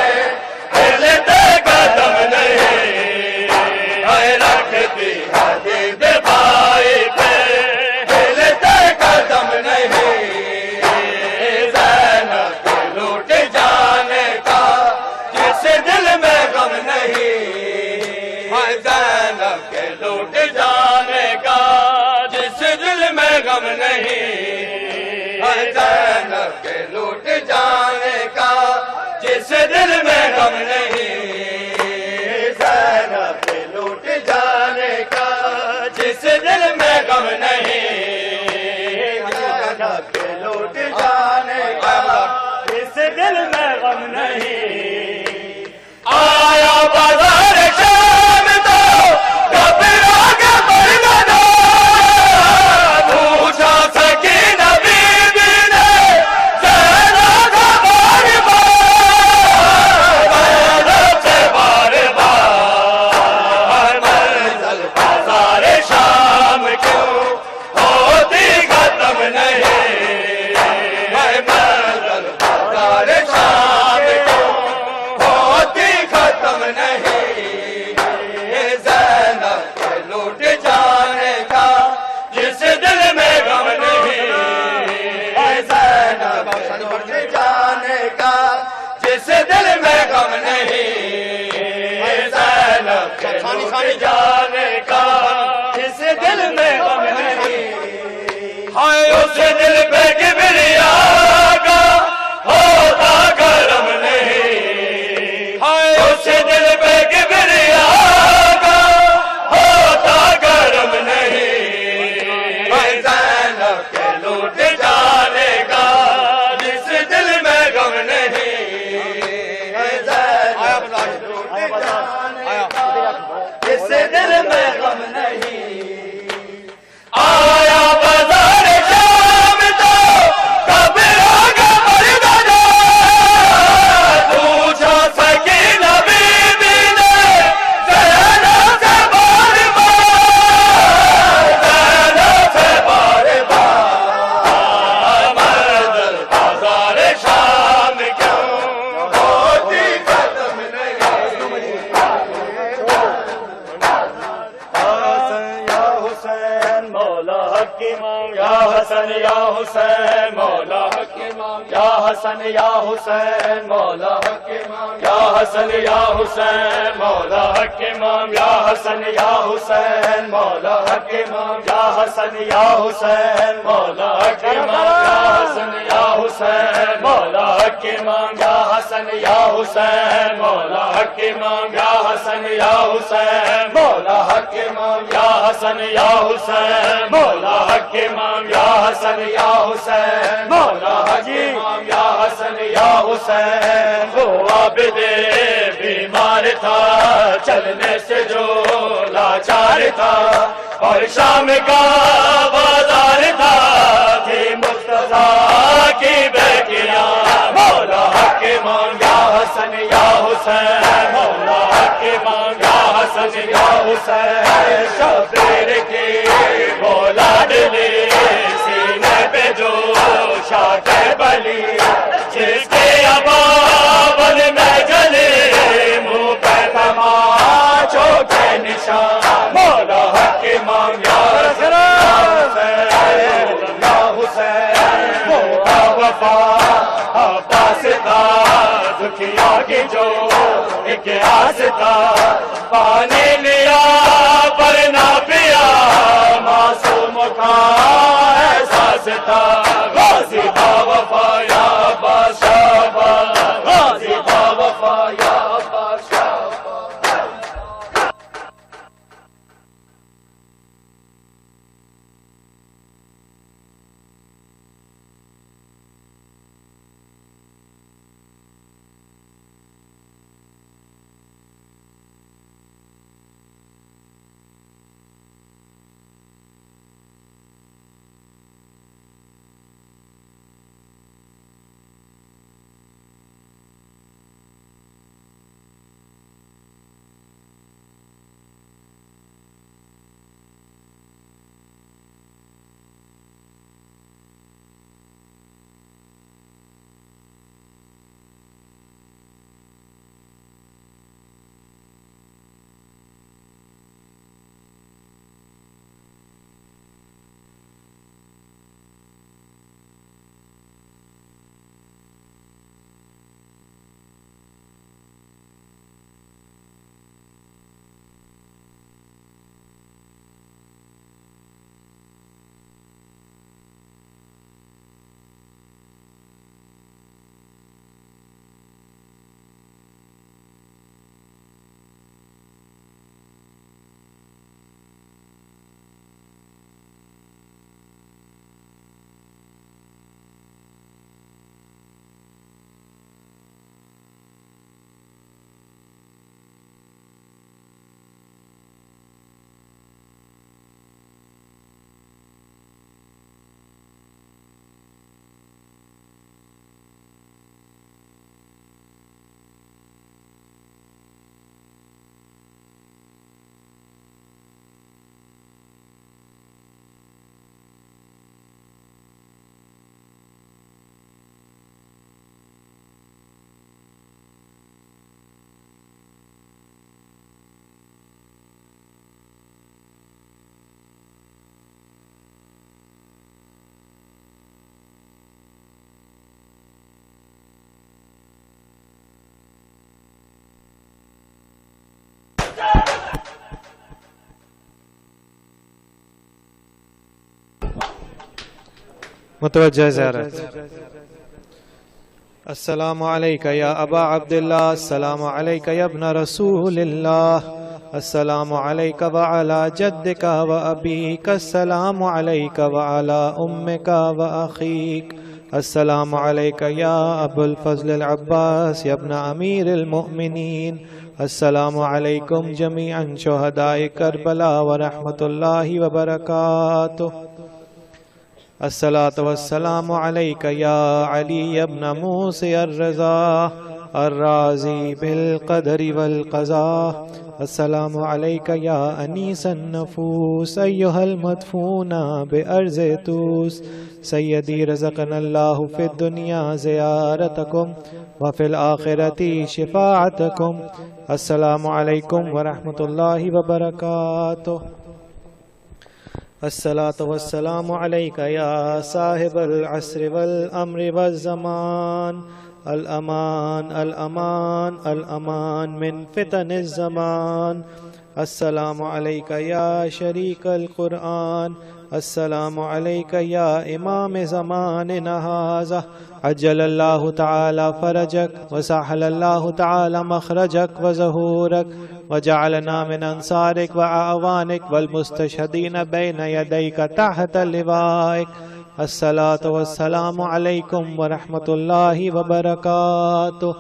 ہلتے قدم نہیں، آئے رکھتی حدید بھائی پہ ہلتے قدم نہیں، زینب کے لوٹ جانے کا، جس دل میں غم نہیں زینب کے لوٹ جانے کا، جس دل میں غم نہیں زینب کے لوٹ جانے کا، جس دل میں غم نہیں زینب کے لوٹ جانے کا، جس دل میں غم نہیں زینب کے لوٹ جانے کا، جس دل میں غم نہیں، آیا بازار شام تو گھبرا کے پردہ پوچھا سکینہ بی بی نے زینب سے بار بار، زینب سے بار بار، منزل بازار شام کیوں ہوتی ختم نہیں، منزل بازار شام کیوں ہوتی ختم نہیں، زینب کے لوٹ جانے کا، جس دل میں غم نہیں زینب کے لوٹ جانے کا، جس دل میں غم نہیں زینب کے لوٹ جانے کا، جس دل میں غم نہیں، ہائے اس دل پہ کبریا کا ہوتا کرم نہیں، ہائے اس دل پہ کبریا کا ہوتا کرم نہیں، زینب کے لوٹ جانے کا، جس دل میں غم نہیں زینب کے لوٹ جانے کا، جس دل میں غم نہیں، آیا بازار شام تو گھبرا کے پردہ پوچھا سکینہ بی بی نے زینب سے بار بار، زینب سے بار بار، منزل بازار شام کیوں ہوتی ختم نہیں، حسین مولا حق امام، یا حسن یا حسین مولا حق امام، یا حسن یا حسین مولا حق امام، یا حسن یا حسین مولا حق امام، یا حسن یا حسین مولا حق امام، یا حسن یا حسین مولا حق امام، یا حسن یا حسین مولا حق امام، یا حسن یا حسین مولا حق امام، یا حسن یا حسین مولا حق امام، یا حسن یا حسین مولا حق امام، یا حسن یا حسین مولا حق امام، یا حسن یا حسین، وہ عابد بیمار تھا چلنے سے جو لاچار تھا، اور شام کا بازار تھا تھی مصطفیٰ کی بیٹیاں، مولا حق امام، یا حسن یا حسین مولا حق امام، یا حسن یا حسین، شبیر کی وہ لاڈلی سینے پہ جو شاخ بلی، جس کے ابابل میں جلے منہ پہ تماچوں کے نشان، مولا حق امام، یا حسن یا حسین، مولا وفا عباس تھا دکھیا کی جو ایک آس تھا، پانی لیا پر نہ پیا معصوم کا احساس تھا، غازی تھا وفا یا بادشاہ، غازی تھا وفا یا بادشاہ۔ متوجہ زیارت. السلام علیکہ یا ابا عبداللہ، السلام علیکہ یا ابن رسول اللہ، السلام علیکہ وعلا جدک و ابیک، السلام علیکہ وعلا امک و اخیک، السلام علیکہ یا ابو الفضل العباس یا ابن امیر المؤمنین، السلام علیکم جمیعا شہداء کربلا ورحمۃ اللہ وبرکاتہ. الصلاة والسلام علیکہ یا علی ابن موسی الرضا الرازی بالقدر والقضاء، السلام علیکہ یا انیس النفوس ایہا المدفون بارض توس، سیدی رزقنا اللہ فی الدنیا زیارتکم وفی الآخرۃ شفاعتکم. السلام علیکم ورحمۃ اللہ وبرکاتہ. الصلاة والسلام علیکہ یا صاحب العصر والامر والزمان، الامان الامان الامان من فتن الزمان. السلام علیکہ یا شریک القرآن، السلام علیکہ یا امام زماننا ھذا، عجل اللہ تعالی فرجک وسہل اللہ تعالی مخرجک وظہورک، وجعلنا من انصارک واعوانک والمستشہدین بین یدیک تحت لوائک. الصلاة والسلام علیکم ورحمۃ اللہ وبرکاتہ.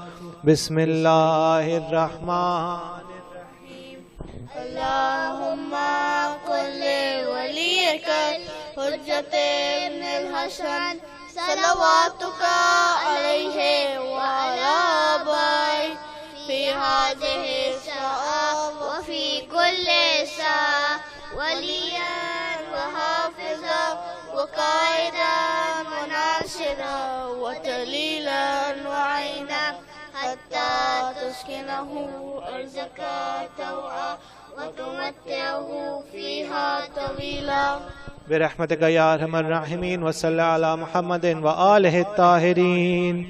بسم اللہ الرحمن اللهم قل لوليك حجة ابن الحسن صلواتك عليه وعلى آبائه في هذه الساعة وفي كل ساعة وليا وحافظا وقائدا وناصرا ودليلا وعينا حتى تسكنه أرضك طوعا وتمتعه فيها طويلا برحمتک یا ارحم الراحمین. وصلی علی محمد وآلہ الطاہرین.